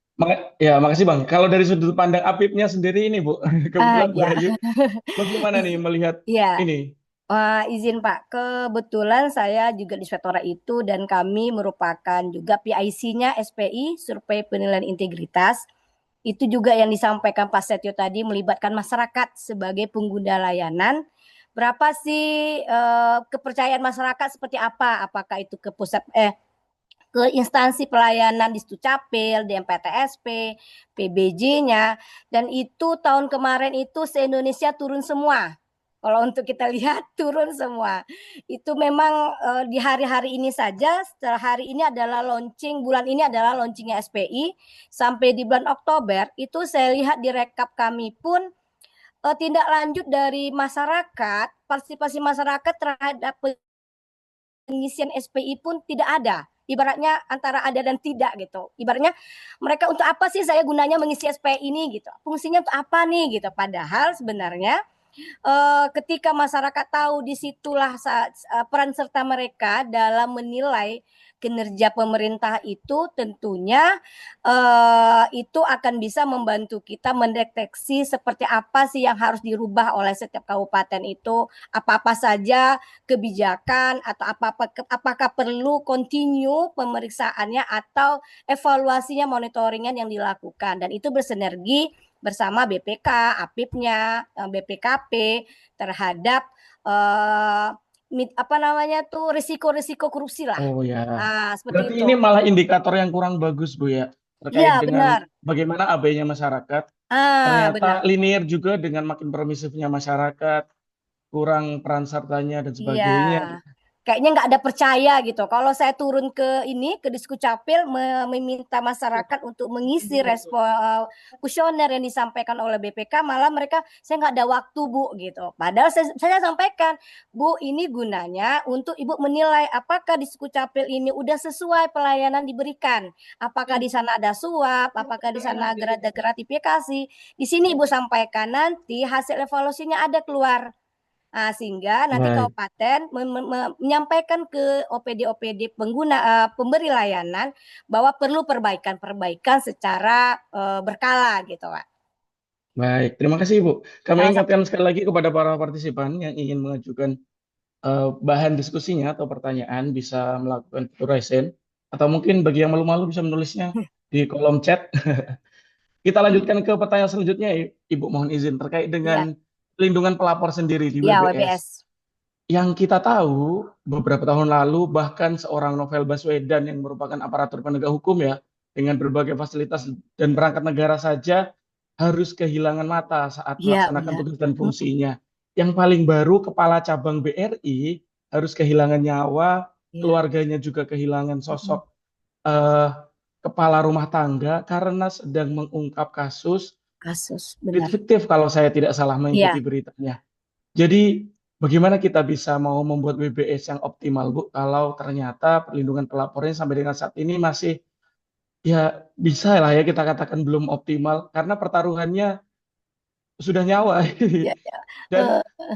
Ya, makasih Bang. Kalau dari sudut pandang Apipnya sendiri ini, Bu, kebetulan Bu ya, Ayu, bagaimana nih melihat ya. ini? Izin Pak, kebetulan saya juga di Inspektorat itu dan kami merupakan juga PIC-nya SPI, Survei Penilaian Integritas. Itu juga yang disampaikan Pak Setio tadi melibatkan masyarakat sebagai pengguna layanan. Berapa sih kepercayaan masyarakat seperti apa? Apakah itu ke pusat ke instansi pelayanan di Dukcapil, DMPTSP, PBJ-nya, dan itu tahun kemarin itu se-Indonesia turun semua. Kalau untuk kita lihat turun semua. Itu memang di hari-hari ini saja, setelah hari ini adalah launching, bulan ini adalah launchingnya SPI, sampai di bulan Oktober, itu saya lihat di rekap kami pun tindak lanjut dari masyarakat, partisipasi masyarakat terhadap pengisian SPI pun tidak ada. Ibaratnya antara ada dan tidak gitu. Ibaratnya mereka untuk apa sih saya gunanya mengisi SPI ini gitu. Fungsinya untuk apa nih gitu. Padahal sebenarnya ketika masyarakat tahu disitulah peran serta mereka dalam menilai kinerja pemerintah itu tentunya itu akan bisa membantu kita mendeteksi seperti apa sih yang harus dirubah oleh setiap kabupaten itu, apa-apa saja kebijakan atau apakah perlu continue pemeriksaannya atau evaluasinya monitoringan yang dilakukan dan itu bersinergi bersama BPK, APIP-nya, BPKP terhadap apa namanya tuh risiko-risiko korupsi lah. Oh ya, Seperti berarti itu. ini malah indikator yang kurang bagus, Bu ya, terkait Iya, dengan benar. bagaimana abainya masyarakat. Ternyata Benar. linear juga dengan makin permisifnya masyarakat, kurang peran sertanya dan Iya. sebagainya. Kayaknya nggak ada percaya gitu. Kalau saya turun ke Dishkapil meminta masyarakat untuk mengisi kuesioner yang disampaikan oleh BPK, malah mereka saya nggak ada waktu Bu gitu. Padahal saya sampaikan, Bu ini gunanya untuk Ibu menilai apakah di Dishkapil ini udah sesuai pelayanan diberikan. Apakah di sana ada suap, apakah di sana ada gratifikasi. Di sini Ibu sampaikan nanti hasil evaluasinya ada keluar. Sehingga nanti Baik. kabupaten menyampaikan ke OPD-OPD pengguna pemberi layanan bahwa perlu perbaikan secara berkala gitu, Pak. Baik, terima kasih Ibu. Kami Sama-sama. ingatkan sekali lagi kepada para partisipan yang ingin mengajukan bahan diskusinya atau pertanyaan bisa melakukan raise atau mungkin bagi yang malu-malu bisa menulisnya di kolom chat. Kita lanjutkan ke pertanyaan selanjutnya, Ibu. Mohon izin terkait Iya, dengan pelindungan pelapor sendiri di iya WBS. WBS. Yang kita tahu beberapa tahun lalu bahkan seorang Novel Baswedan yang merupakan aparatur penegak hukum ya dengan berbagai fasilitas dan perangkat negara saja harus kehilangan mata saat Iya, melaksanakan benar. tugas dan fungsinya. Yang paling baru Kepala Cabang BRI harus kehilangan nyawa, Iya. keluarganya juga kehilangan sosok eh, kepala rumah tangga karena sedang mengungkap kasus benar. fiktif kalau saya tidak salah Iya. mengikuti beritanya. Jadi bagaimana kita bisa mau membuat WBS yang optimal, Bu, kalau ternyata perlindungan pelapornya sampai dengan saat ini masih ya bisa lah ya kita katakan belum optimal karena pertaruhannya sudah nyawa. Iya, iya. Dan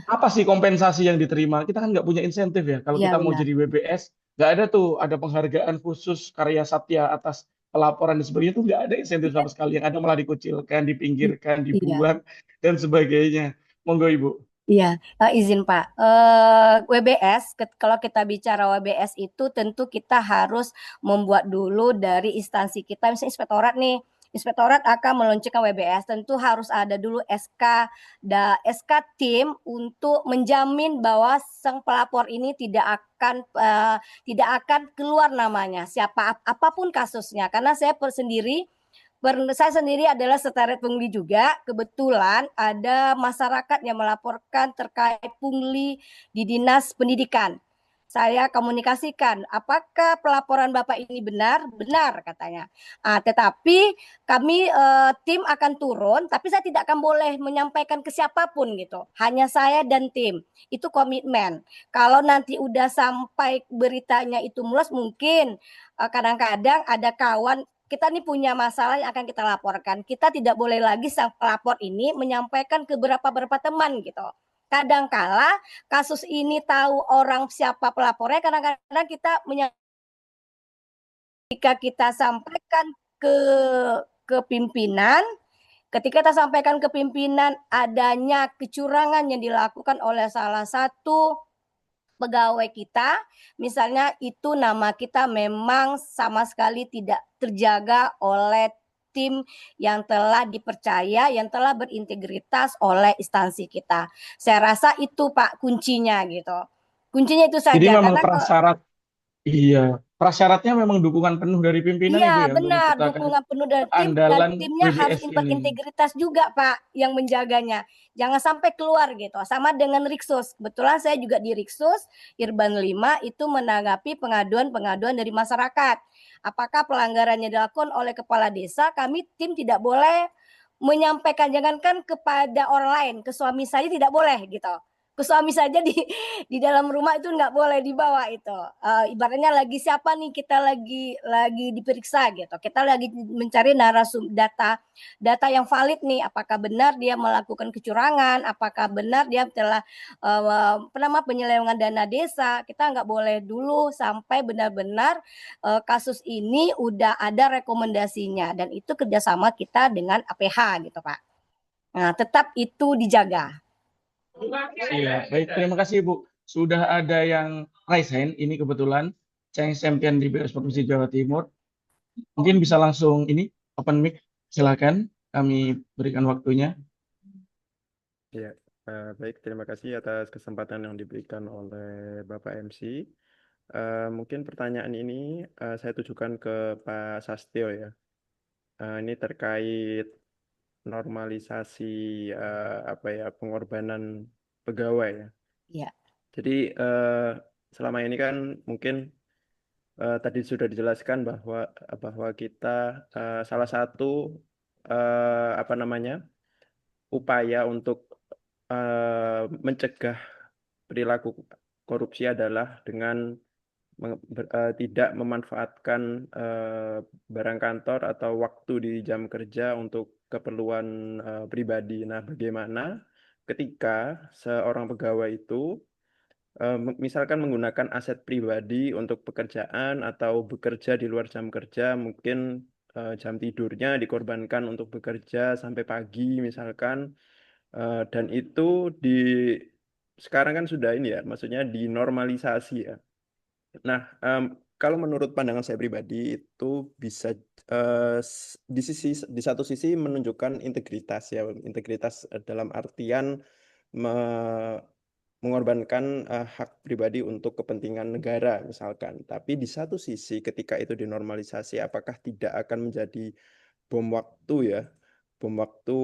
apa sih kompensasi yang diterima? Kita kan nggak punya insentif ya. Kalau Iya, kita mau benar. jadi WBS, nggak ada tuh ada penghargaan khusus karya satya atas pelaporan dan sebagainya itu nggak ada insentif Iya, sama sekali. Yang ada malah dikucilkan, dipinggirkan, iya. dibuang dan sebagainya. Monggo Ibu. Iya, izin Pak. WBS, kalau kita bicara WBS itu tentu kita harus membuat dulu dari instansi kita, misalnya inspektorat nih, Inspektorat akan meluncurkan WBS. Tentu harus ada dulu SK tim untuk menjamin bahwa sang pelapor ini tidak akan keluar namanya, apapun kasusnya. Karena saya sendiri adalah sekretariat pungli juga. Kebetulan ada masyarakat yang melaporkan terkait pungli di Dinas Pendidikan. Saya komunikasikan, apakah pelaporan Bapak ini benar? Benar katanya. Tetapi kami tim akan turun, tapi saya tidak akan boleh menyampaikan ke siapapun gitu. Hanya saya dan tim. Itu komitmen. Kalau nanti udah sampai beritanya itu mulus, mungkin kadang-kadang ada kawan kita nih punya masalah yang akan kita laporkan. Kita tidak boleh lagi sang pelapor ini menyampaikan ke beberapa teman gitu. Kadangkala kasus ini tahu orang siapa pelapornya, kadang-kadang kita jika kita sampaikan ke pimpinan, ketika kita sampaikan ke pimpinan adanya kecurangan yang dilakukan oleh salah satu pegawai kita, misalnya itu nama kita memang sama sekali tidak terjaga oleh tim yang telah dipercaya, yang telah berintegritas oleh instansi kita. Saya rasa itu Pak kuncinya gitu. Kuncinya itu Jadi saja memang karena iya, prasyaratnya memang dukungan penuh dari pimpinan iya Ibu ya untuk benar, menciptakan dukungan penuh dari tim dan keandalan timnya harus WBS ini. berintegritas juga Pak yang menjaganya. Jangan sampai keluar gitu. Sama dengan Riksus. Kebetulan saya juga di Riksus Irban 5 itu menanggapi pengaduan-pengaduan dari masyarakat. Apakah pelanggarannya dilakukan oleh kepala desa? Kami tim tidak boleh menyampaikan, jangankan kepada orang lain, ke suami saya tidak boleh gitu. Ke suami saja di dalam rumah itu nggak boleh dibawa itu. Ibaratnya lagi siapa nih, kita lagi diperiksa gitu. Kita lagi mencari data yang valid nih. Apakah benar dia melakukan kecurangan? Apakah benar dia telah penyelewengan dana desa? Kita nggak boleh dulu sampai benar-benar kasus ini udah ada rekomendasinya dan itu kerjasama kita dengan APH gitu Pak. Nah, tetap itu dijaga. Iya, baik. Terima kasih Ibu. Sudah ada yang raise hand. Ini kebetulan Change Champion di BPS Provinsi Jawa Timur. Mungkin bisa langsung ini open mic. Silakan. Kami berikan waktunya. Ya, baik. Terima kasih atas kesempatan yang diberikan oleh Bapak MC. Mungkin pertanyaan ini saya tujukan ke Pak Sastio ya. Ini terkait normalisasi pengorbanan pegawai ya. Iya. Jadi selama ini kan mungkin tadi sudah dijelaskan bahwa kita salah satu upaya untuk mencegah perilaku korupsi adalah dengan tidak memanfaatkan barang kantor atau waktu di jam kerja untuk keperluan pribadi. Nah, bagaimana ketika seorang pegawai itu misalkan menggunakan aset pribadi untuk pekerjaan atau bekerja di luar jam kerja, mungkin jam tidurnya dikorbankan untuk bekerja sampai pagi misalkan, dan itu sekarang kan sudah ini ya, maksudnya dinormalisasi ya. Nah, kalau menurut pandangan saya pribadi itu bisa di satu sisi menunjukkan integritas ya, integritas dalam artian mengorbankan hak pribadi untuk kepentingan negara misalkan. Tapi di satu sisi ketika itu dinormalisasi, apakah tidak akan menjadi bom waktu ya, bom waktu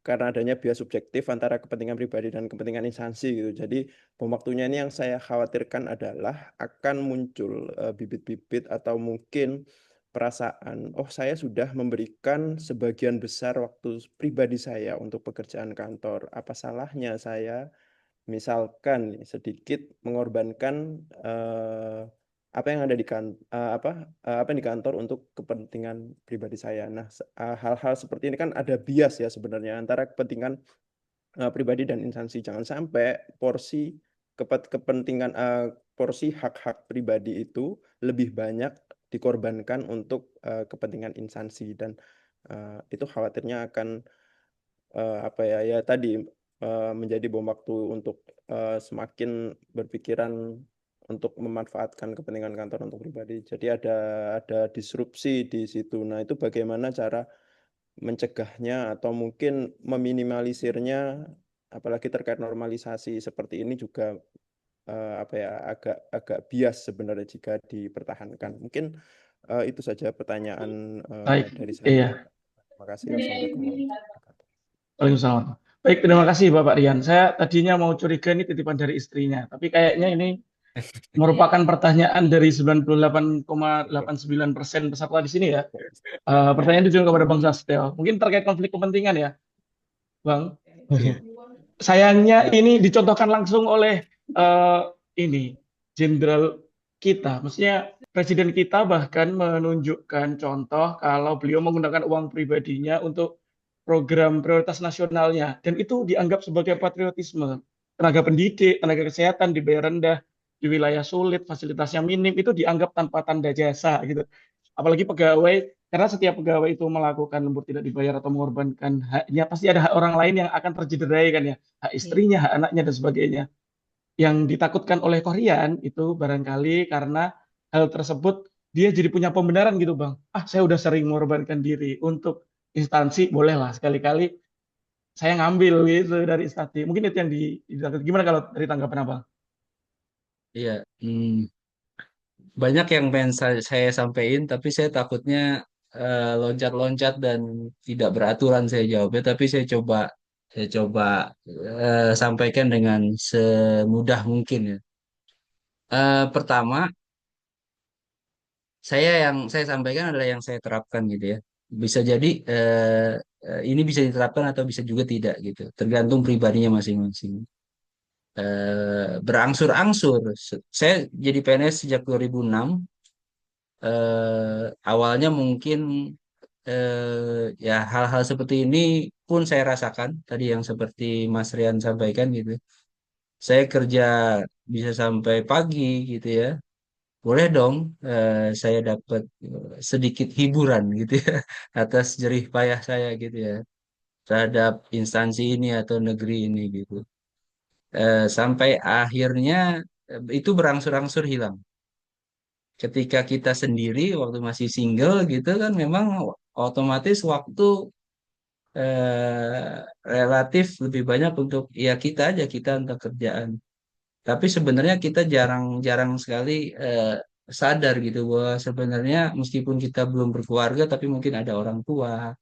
karena adanya bias subjektif antara kepentingan pribadi dan kepentingan instansi gitu. Jadi bom waktunya ini yang saya khawatirkan adalah akan muncul bibit-bibit atau mungkin perasaan, oh saya sudah memberikan sebagian besar waktu pribadi saya untuk pekerjaan kantor. Apa salahnya saya misalkan sedikit mengorbankan apa yang ada di kantor untuk kepentingan pribadi saya. Nah, hal-hal seperti ini kan ada bias ya sebenarnya antara kepentingan pribadi dan instansi. Jangan sampai porsi kepentingan porsi hak-hak pribadi itu lebih banyak dikorbankan untuk kepentingan instansi dan itu khawatirnya akan tadi menjadi bom waktu untuk semakin berpikiran untuk memanfaatkan kepentingan kantor untuk pribadi. Jadi ada disrupsi di situ. Nah, itu bagaimana cara mencegahnya atau mungkin meminimalisirnya, apalagi terkait normalisasi seperti ini juga apa ya, agak agak bias sebenarnya jika dipertahankan. Mungkin itu saja pertanyaan Baik, dari iya. saya. Terima kasih. Wassalamualaikum warahmatullahi wabarakatuh. Waalaikumsalam. Baik, terima kasih Bapak Rian. Saya tadinya mau curiga ini titipan dari istrinya, tapi kayaknya ini merupakan pertanyaan dari 98,89% peserta di sini ya. Pertanyaan itu juga kepada Bang Sasteo. Mungkin terkait konflik kepentingan ya, Bang. Sayangnya ini dicontohkan langsung oleh ini jenderal kita, maksudnya presiden kita bahkan menunjukkan contoh kalau beliau menggunakan uang pribadinya untuk program prioritas nasionalnya, dan itu dianggap sebagai patriotisme. Tenaga pendidik, tenaga kesehatan dibayar rendah, di wilayah sulit, fasilitasnya minim, itu dianggap tanpa tanda jasa gitu. Apalagi pegawai, karena setiap pegawai itu melakukan lembur tidak dibayar atau mengorbankan haknya, pasti ada hak orang lain yang akan tercederai kan ya, hak istrinya, hak anaknya dan sebagainya. Yang ditakutkan oleh Korean itu barangkali karena hal tersebut dia jadi punya pembenaran gitu Bang. Saya udah sering mengorbankan diri untuk instansi, bolehlah sekali-kali saya ngambil gitu dari instansi. Mungkin itu yang ditakut. Gimana kalau dari tanggapan Abang? Iya, banyak yang pengen saya sampaikan, tapi saya takutnya loncat-loncat dan tidak beraturan saya jawabnya. Tapi saya coba sampaikan dengan semudah mungkin ya. Pertama, yang saya sampaikan adalah yang saya terapkan gitu ya. Bisa jadi ini bisa diterapkan atau bisa juga tidak gitu, tergantung pribadinya masing-masing. Berangsur-angsur. Saya jadi PNS sejak 2006. Awalnya mungkin ya hal-hal seperti ini pun saya rasakan tadi yang seperti Mas Rian sampaikan gitu. Saya kerja bisa sampai pagi gitu ya. Boleh dong saya dapat sedikit hiburan gitu ya atas jerih payah saya gitu ya terhadap instansi ini atau negeri ini gitu. Sampai akhirnya itu berangsur-angsur hilang. Ketika kita sendiri waktu masih single gitu kan memang otomatis waktu relatif lebih banyak untuk ya kita untuk kerjaan. Tapi sebenarnya kita jarang-jarang sekali sadar gitu bahwa sebenarnya meskipun kita belum berkeluarga tapi mungkin ada orang tua,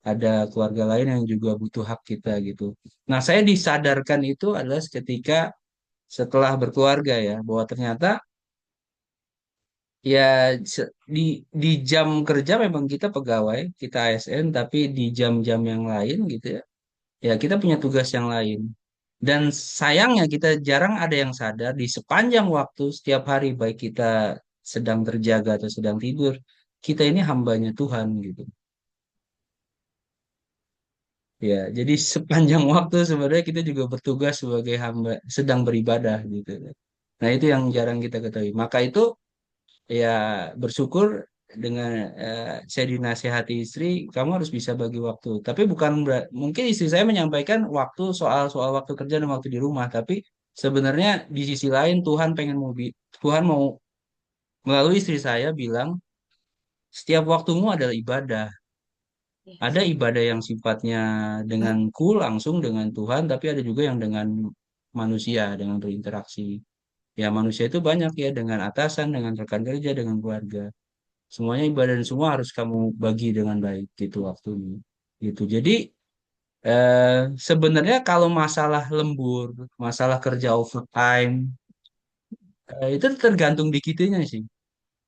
ada keluarga lain yang juga butuh hak kita gitu. Nah, saya disadarkan itu adalah ketika setelah berkeluarga ya bahwa ternyata ya di jam kerja memang kita pegawai, kita ASN, tapi di jam-jam yang lain gitu ya, ya kita punya tugas yang lain. Dan sayangnya kita jarang ada yang sadar di sepanjang waktu setiap hari baik kita sedang terjaga atau sedang tidur, kita ini hambanya Tuhan gitu. Ya, jadi sepanjang waktu sebenarnya kita juga bertugas sebagai hamba sedang beribadah gitu. Nah, itu yang jarang kita ketahui. Maka itu ya bersyukur dengan saya dinasihati istri, kamu harus bisa bagi waktu. Tapi bukan mungkin istri saya menyampaikan waktu soal waktu kerja dan waktu di rumah, tapi sebenarnya di sisi lain Tuhan mau melalui istri saya bilang setiap waktumu adalah ibadah. Ada ibadah yang sifatnya denganku langsung dengan Tuhan, tapi ada juga yang dengan manusia, dengan berinteraksi. Ya manusia itu banyak ya dengan atasan, dengan rekan kerja, dengan keluarga. Semuanya ibadah dan semua harus kamu bagi dengan baik gitu waktunya. Gitu. Jadi sebenarnya kalau masalah lembur, masalah kerja overtime, itu tergantung di kitanya sih.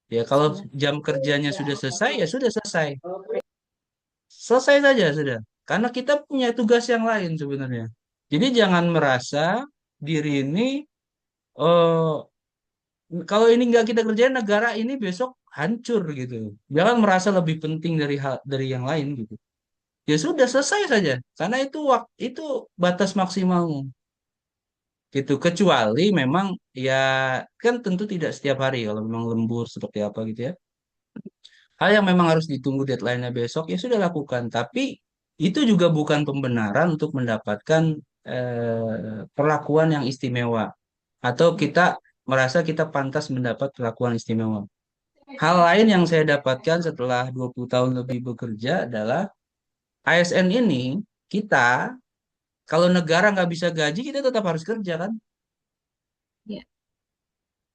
Ya kalau jam kerjanya sudah selesai ya sudah selesai. Selesai saja sudah. Karena kita punya tugas yang lain sebenarnya. Jadi jangan merasa diri ini eh kalau ini nggak kita kerjain negara ini besok hancur gitu. Jangan merasa lebih penting dari yang lain gitu. Ya sudah selesai saja karena itu batas maksimalmu gitu kecuali memang ya kan tentu tidak setiap hari kalau memang lembur seperti apa gitu ya hal yang memang harus ditunggu deadline-nya besok ya sudah lakukan tapi itu juga bukan pembenaran untuk mendapatkan perlakuan yang istimewa atau kita merasa kita pantas mendapat perlakuan istimewa. Hal lain yang saya dapatkan setelah 20 tahun lebih bekerja adalah ASN ini, kita, kalau negara nggak bisa gaji, kita tetap harus kerja kan? Ya.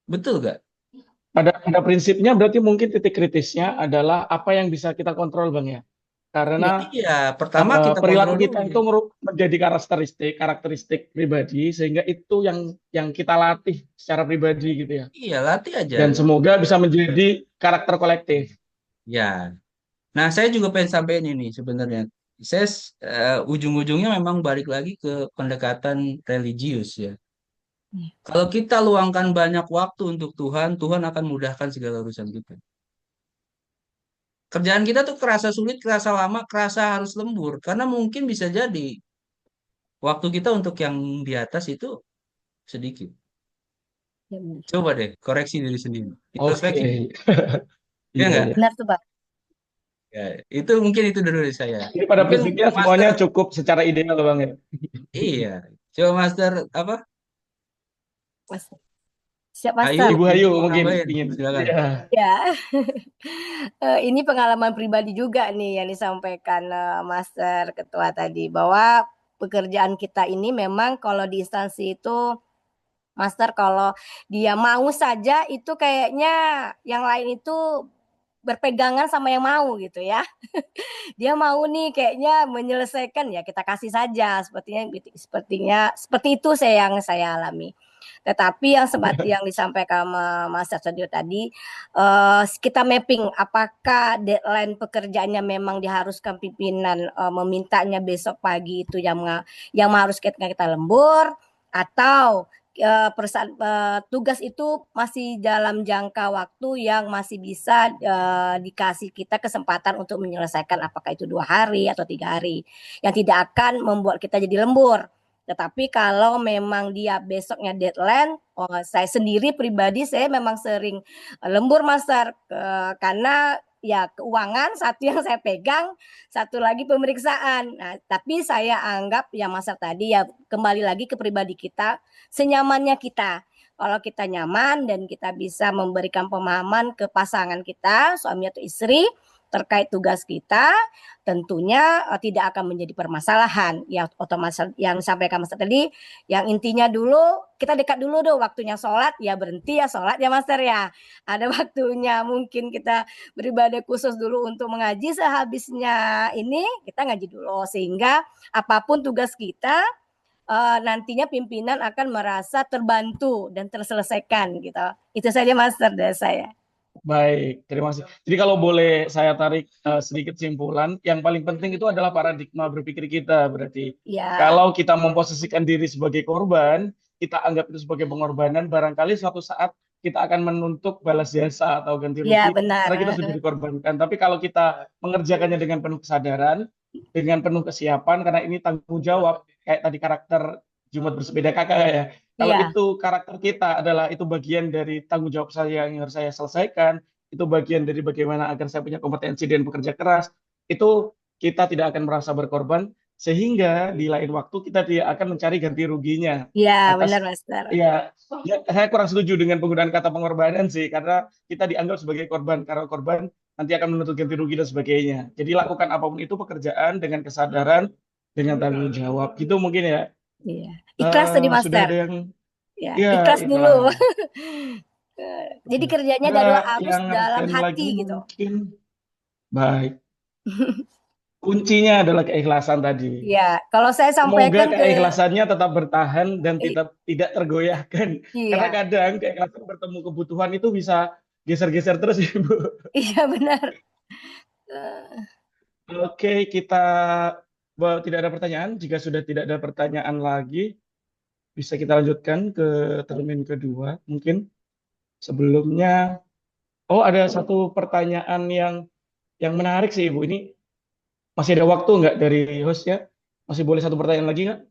Betul nggak? Pada prinsipnya berarti mungkin titik kritisnya adalah apa yang bisa kita kontrol, Bang ya. Karena Iya, pertama kita perilaku kontrol kita dulu. itu menjadi karakteristik pribadi, sehingga itu yang kita latih secara pribadi gitu ya. Iya, latih aja. Dan semoga bisa menjadi karakter kolektif. Ya. Nah, saya juga pengen sampaikan ini sebenarnya. Saya ujung-ujungnya memang balik lagi ke pendekatan religius ya. Kalau kita luangkan banyak waktu untuk Tuhan, Tuhan akan mudahkan segala urusan kita. Kerjaan kita tuh kerasa sulit, kerasa lama, kerasa harus lembur. Karena mungkin bisa jadi waktu kita untuk yang di atas itu sedikit. Ya, benar. Coba deh, koreksi diri sendiri. Oke. Introspeksi. Ya Iya, nggak? iya. Benar tuh, Bang. Ya, itu mungkin itu dulu dari saya. Jadi pada Mungkin prinsipnya Master, semuanya cukup secara ideal, Bang ya. iya. Coba Master apa? Mas. Siap, Ayu, Master. Ibu Ayu mau mungkin nambahin? ingin. Silakan. Iya. Ya. Ini pengalaman pribadi juga nih yang disampaikan Master Ketua tadi, bahwa pekerjaan kita ini memang kalau di instansi itu, Master, kalau dia mau saja itu kayaknya yang lain itu berpegangan sama yang mau gitu ya. Dia mau nih kayaknya menyelesaikan, ya kita kasih saja, seperti itu yang saya alami. Tetapi yang seperti yang disampaikan Mas Studio tadi, kita mapping apakah deadline pekerjaannya memang diharuskan pimpinan memintanya besok pagi itu yang harus kita lembur, atau tugas itu masih dalam jangka waktu yang masih bisa dikasih kita kesempatan untuk menyelesaikan, apakah itu 2 hari atau 3 hari, yang tidak akan membuat kita jadi lembur. Tetapi kalau memang dia besoknya deadline, saya sendiri pribadi saya memang sering lembur, Master, karena ya keuangan satu yang saya pegang, satu lagi pemeriksaan. Nah, tapi saya anggap ya Master tadi ya kembali lagi ke pribadi kita, senyamannya kita. Kalau kita nyaman dan kita bisa memberikan pemahaman ke pasangan kita, suami atau istri, terkait tugas kita, tentunya tidak akan menjadi permasalahan. Ya otomatis yang disampaikan Master tadi, yang intinya dulu kita dekat dulu dong, waktunya sholat ya berhenti ya sholat ya Master ya. Ada waktunya mungkin kita beribadah khusus dulu untuk mengaji, sehabisnya ini kita ngaji dulu, sehingga apapun tugas kita nantinya pimpinan akan merasa terbantu dan terselesaikan gitu. Itu saja Master dari saya. Baik, terima kasih. Jadi kalau boleh saya tarik sedikit simpulan, yang paling penting itu adalah paradigma berpikir kita berarti. Ya. Kalau kita memposisikan diri sebagai korban, kita anggap itu sebagai pengorbanan, barangkali suatu saat kita akan menuntut balas jasa atau ganti rugi Ya, benar. karena kita sudah dikorbankan. Tapi kalau kita mengerjakannya dengan penuh kesadaran, dengan penuh kesiapan, karena ini tanggung jawab, kayak tadi karakter Jumat bersepeda kakak ya. Kalau Iya. itu karakter kita adalah itu bagian dari tanggung jawab saya yang harus saya selesaikan, itu bagian dari bagaimana agar saya punya kompetensi dan bekerja keras, itu kita tidak akan merasa berkorban, sehingga di lain waktu kita tidak akan mencari ganti ruginya. Iya, Atas, benar Master. ya, saya kurang setuju dengan penggunaan kata pengorbanan sih, karena kita dianggap sebagai korban. Karena korban nanti akan menuntut ganti rugi dan sebagainya. Jadi lakukan apapun itu pekerjaan dengan kesadaran, dengan tanggung jawab. Gitu mungkin ya. Iya. Ikhlas tadi Sudah Master. ada yang Ya, ya, ikhlas dulu. ikhlas. Jadi kerjanya adalah harus Yang dalam lain hati lagi gitu. mungkin baik. Kuncinya adalah keikhlasan tadi. Iya, kalau saya Semoga sampaikan ke keikhlasannya tetap bertahan dan tidak tergoyahkan. Karena iya, kadang keikhlasan bertemu kebutuhan itu bisa geser-geser terus, Ibu. iya benar. Oke, kita tidak ada pertanyaan. Jika sudah tidak ada pertanyaan lagi, bisa kita lanjutkan ke termin kedua. Mungkin sebelumnya, ada satu pertanyaan yang menarik sih, Ibu. Ini masih ada waktu nggak dari host ya? Masih boleh satu pertanyaan lagi nggak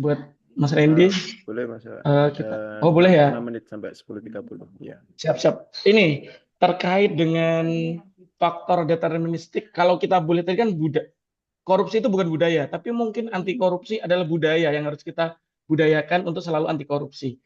buat Mas Randy? Boleh Mas. Kita, boleh ya? 6 menit sampai 10.30. Ya. Siap-siap. Ini terkait dengan faktor deterministik. Kalau kita boleh tadi kan korupsi itu bukan budaya, tapi mungkin anti korupsi adalah budaya yang harus kita budayakan untuk selalu anti korupsi.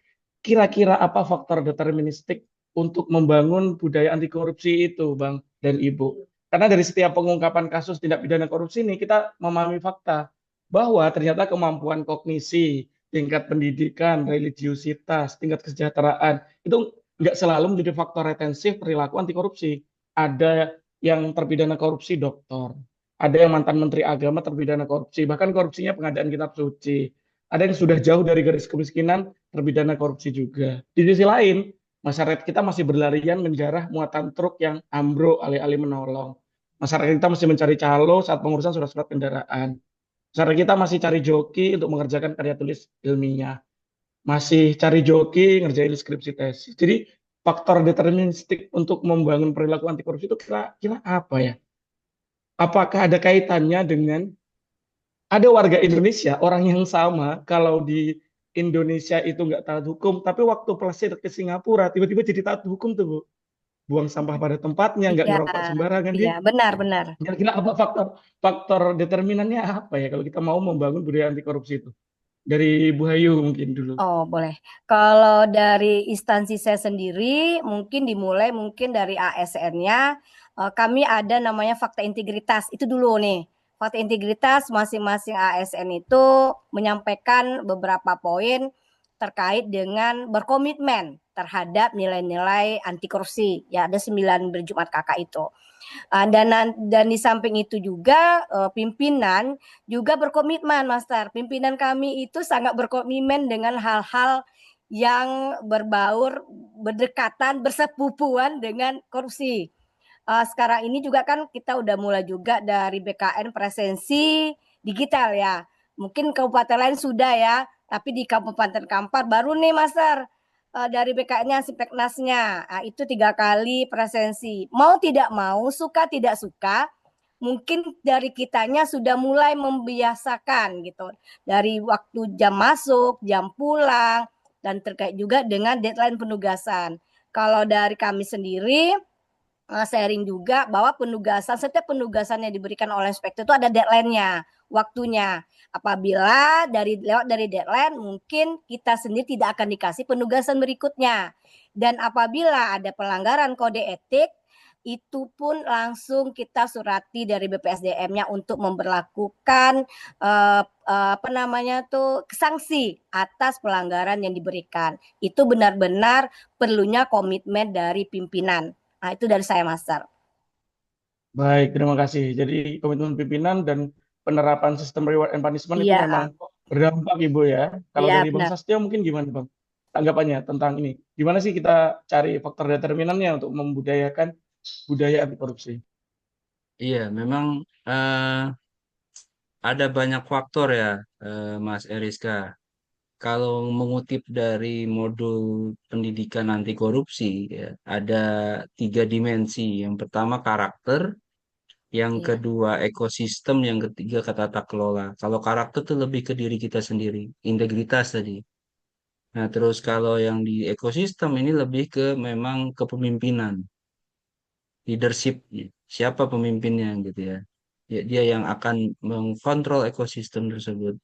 kira-kira apa faktor deterministik untuk membangun budaya anti korupsi itu, Bang dan Ibu? Karena dari setiap pengungkapan kasus tindak pidana korupsi ini kita memahami fakta bahwa ternyata kemampuan kognisi, tingkat pendidikan, religiusitas, tingkat kesejahteraan itu nggak selalu menjadi faktor retensif perilaku anti korupsi. Ada yang terpidana korupsi doktor, ada yang mantan menteri agama terpidana korupsi, bahkan korupsinya pengadaan kitab suci. Ada yang sudah jauh dari garis kemiskinan, terpidana korupsi juga. Di sisi lain, masyarakat kita masih berlarian menjarah muatan truk yang ambruk alih-alih menolong. Masyarakat kita masih mencari calo saat pengurusan surat-surat kendaraan. Masyarakat kita masih cari joki untuk mengerjakan karya tulis ilmiah. Masih cari joki ngerjain skripsi tesis. Jadi faktor deterministik untuk membangun perilaku anti korupsi itu kira-kira apa ya? Apakah ada kaitannya dengan ada warga Indonesia, orang yang sama, kalau di Indonesia itu nggak taat hukum, tapi waktu pelesir ke Singapura, tiba-tiba jadi taat hukum tuh, Bu. Buang sampah pada tempatnya, nggak Iya, ngerokok sembarangan. iya, Jadi, benar-benar. kira-kira apa faktor faktor determinannya apa ya kalau kita mau membangun budaya anti korupsi itu? Dari Bu Hayu mungkin dulu. Oh, boleh. Kalau dari instansi saya sendiri, mungkin dari ASN-nya, kami ada namanya fakta integritas. Itu dulu nih. Fakta integritas masing-masing ASN itu menyampaikan beberapa poin terkait dengan berkomitmen terhadap nilai-nilai anti korupsi. Ya, ada 9 berjumat kakak itu. Dan di samping itu juga pimpinan juga berkomitmen, Master. Pimpinan kami itu sangat berkomitmen dengan hal-hal yang berdekatan, bersepupuan dengan korupsi. Sekarang ini juga kan kita udah mulai juga dari BKN presensi digital ya. Mungkin kabupaten lain sudah ya, tapi di Kabupaten Kampar baru nih, Master. Dari BKN-nya, Sipeknasnya, itu 3 kali presensi. Mau tidak mau, suka tidak suka, mungkin dari kitanya sudah mulai membiasakan gitu. Dari waktu jam masuk, jam pulang, dan terkait juga dengan deadline penugasan. Kalau dari kami sendiri, sharing juga bahwa setiap penugasan yang diberikan oleh inspektur itu ada deadline-nya, waktunya. Apabila lewat dari deadline, mungkin kita sendiri tidak akan dikasih penugasan berikutnya. Dan apabila ada pelanggaran kode etik, itu pun langsung kita surati dari BPSDM-nya untuk memberlakukan sanksi atas pelanggaran yang diberikan. Itu benar-benar perlunya komitmen dari pimpinan. Nah, itu dari saya, Master. Baik, terima kasih. Jadi komitmen pimpinan dan penerapan sistem reward and punishment itu Iya, memang berdampak, Ibu ya. Kalau iya dari Bang benar. Sastio mungkin gimana, Bang? Tanggapannya tentang ini. Gimana sih kita cari faktor determinannya untuk membudayakan budaya anti korupsi? Iya, memang ada banyak faktor ya, Mas Eriska. Kalau mengutip dari modul pendidikan anti korupsi, ya, ada 3 dimensi. Yang pertama karakter, yang Iya. kedua ekosistem, yang ketiga tata kelola. Kalau karakter itu lebih ke diri kita sendiri, integritas tadi. Nah, terus kalau yang di ekosistem ini lebih ke memang kepemimpinan, leadership, siapa pemimpinnya gitu ya. Dia yang akan mengkontrol ekosistem tersebut.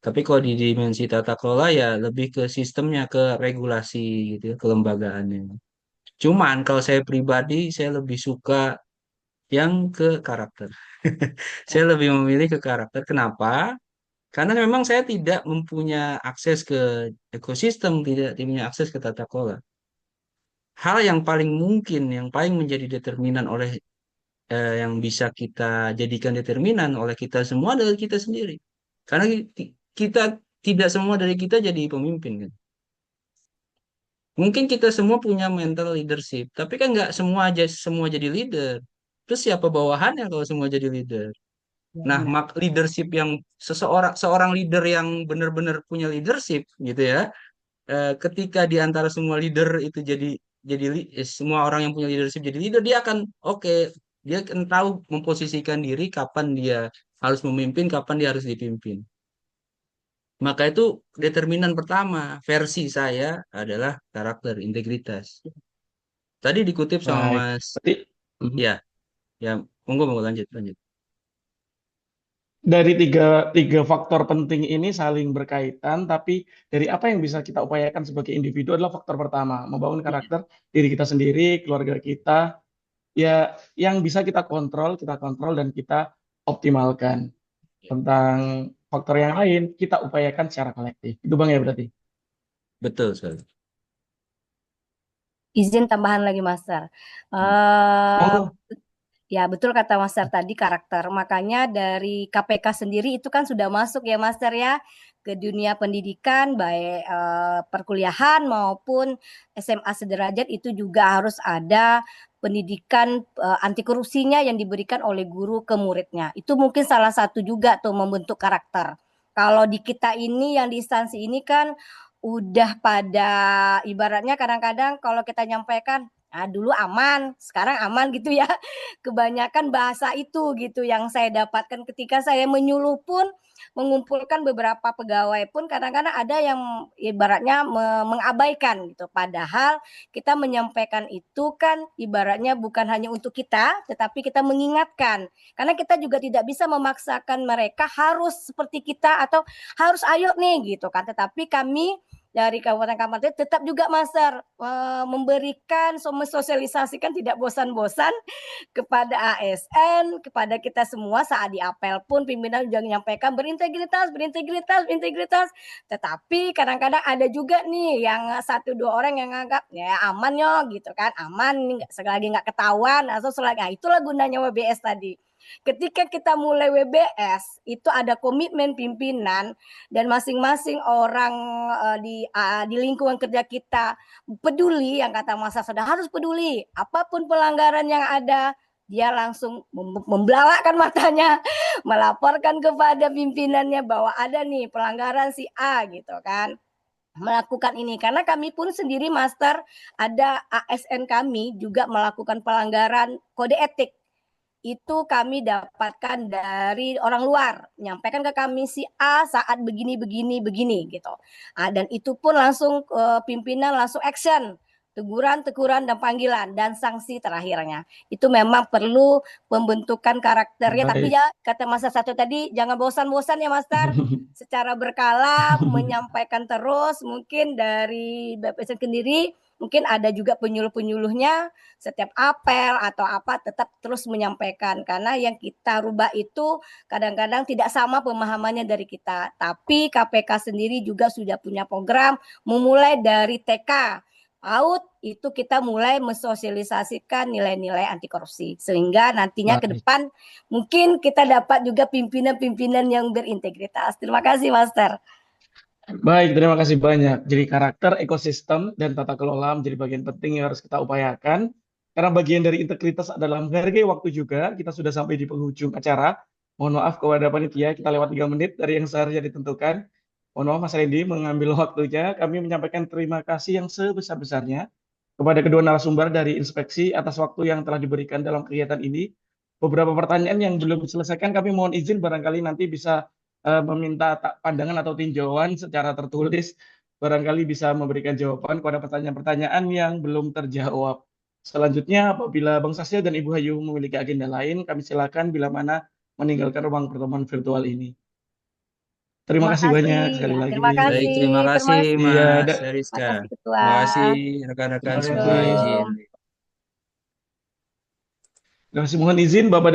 Tapi kalau di dimensi tata kelola ya lebih ke sistemnya, ke regulasi gitu ya, kelembagaannya. Cuman kalau saya pribadi, saya lebih suka yang ke karakter. Saya lebih memilih ke karakter. Kenapa? Karena memang saya tidak mempunyai akses ke ekosistem, tidak punya akses ke tata kelola. Hal yang paling mungkin, yang paling menjadi determinan yang bisa kita jadikan determinan oleh kita semua adalah kita sendiri. Karena kita tidak semua dari kita jadi pemimpin kan. Mungkin kita semua punya mental leadership, tapi kan nggak semua jadi leader. Terus siapa bawahannya kalau semua jadi leader? Nah, leadership yang seorang leader yang benar-benar punya leadership gitu ya. Ketika di antara semua leader itu semua orang yang punya leadership jadi leader, dia akan oke, dia akan tahu memposisikan diri kapan dia harus memimpin, kapan dia harus dipimpin. Maka itu determinan pertama versi saya adalah karakter, integritas. Tadi dikutip sama Baik. Mas, Berarti, ya, ya, monggo monggo lanjut lanjut. Dari tiga faktor penting ini saling berkaitan, tapi dari apa yang bisa kita upayakan sebagai individu adalah faktor pertama, membangun karakter diri kita sendiri, keluarga kita, ya yang bisa kita kontrol dan kita optimalkan. Tentang faktor yang lain, kita upayakan secara kolektif. Itu Bang ya berarti. Betul sekali. Izin tambahan lagi, Master. Monggo. Ya, betul kata Master tadi karakter. Makanya dari KPK sendiri itu kan sudah masuk ya Master ya ke dunia pendidikan baik perkuliahan maupun SMA sederajat itu juga harus ada pendidikan anti korupsinya yang diberikan oleh guru ke muridnya. Itu mungkin salah satu juga tuh membentuk karakter. Kalau di kita ini yang di instansi ini kan udah pada ibaratnya kadang-kadang kalau kita nyampaikan dulu aman, sekarang aman gitu ya. Kebanyakan bahasa itu gitu yang saya dapatkan ketika saya menyuluh pun mengumpulkan beberapa pegawai pun kadang-kadang ada yang ibaratnya mengabaikan gitu. Padahal kita menyampaikan itu kan ibaratnya bukan hanya untuk kita, tetapi kita mengingatkan. Karena kita juga tidak bisa memaksakan mereka harus seperti kita atau harus ayo nih gitu kan. Tetapi kami dari Kabupaten Kampar tetap juga Master memberikan mensosialisasikan tidak bosan-bosan kepada ASN, kepada kita semua saat di apel pun pimpinan juga menyampaikan berintegritas, berintegritas, berintegritas. Tetapi kadang-kadang ada juga nih yang 1-2 orang yang nganggap ya aman yo gitu kan, aman nih selagi nggak ketahuan atau selagi itulah gunanya WBS tadi. Ketika kita mulai WBS itu ada komitmen pimpinan dan masing-masing orang di lingkungan kerja kita peduli yang kata Mas sudah harus peduli apapun pelanggaran yang ada dia langsung membelalakkan matanya melaporkan kepada pimpinannya bahwa ada nih pelanggaran si A gitu kan melakukan ini karena kami pun sendiri Master ada ASN kami juga melakukan pelanggaran kode etik itu kami dapatkan dari orang luar menyampaikan ke kami si A saat begini gitu. Dan itu pun langsung pimpinan langsung action teguran dan panggilan dan sanksi terakhirnya. Itu memang perlu pembentukan karakternya tapi ya kata Mas satu tadi jangan bosan-bosan ya Master secara berkala menyampaikan terus mungkin dari BPS sendiri mungkin ada juga penyuluh-penyuluhnya setiap apel atau apa tetap terus menyampaikan karena yang kita rubah itu kadang-kadang tidak sama pemahamannya dari kita tapi KPK sendiri juga sudah punya program memulai dari TK PAUD itu kita mulai mensosialisasikan nilai-nilai anti korupsi sehingga nantinya ke depan mungkin kita dapat juga pimpinan-pimpinan yang berintegritas. Terima kasih Master. Baik, terima kasih banyak. Jadi karakter, ekosistem, dan tata kelola menjadi bagian penting yang harus kita upayakan. Karena bagian dari integritas adalah menghargai waktu juga. Kita sudah sampai di penghujung acara. Mohon maaf kepada panitia, kita lewat 3 menit dari yang seharusnya ditentukan. Mohon maaf Mas Randy mengambil waktunya. Kami menyampaikan terima kasih yang sebesar-besarnya kepada kedua narasumber dari inspeksi atas waktu yang telah diberikan dalam kegiatan ini. Beberapa pertanyaan yang belum diselesaikan kami mohon izin barangkali nanti bisa meminta pandangan atau tinjauan secara tertulis, barangkali bisa memberikan jawaban kepada pertanyaan-pertanyaan yang belum terjawab. Selanjutnya, apabila Bang Sasya dan Ibu Hayu memiliki agenda lain, kami silakan bila mana meninggalkan ruang pertemuan virtual ini. Terima kasih banyak sekali lagi. Terima kasih. Baik, terima kasih Mas Eriska. Terima kasih rekan-rekan semua izin. Terima kasih, mohon izin Bapak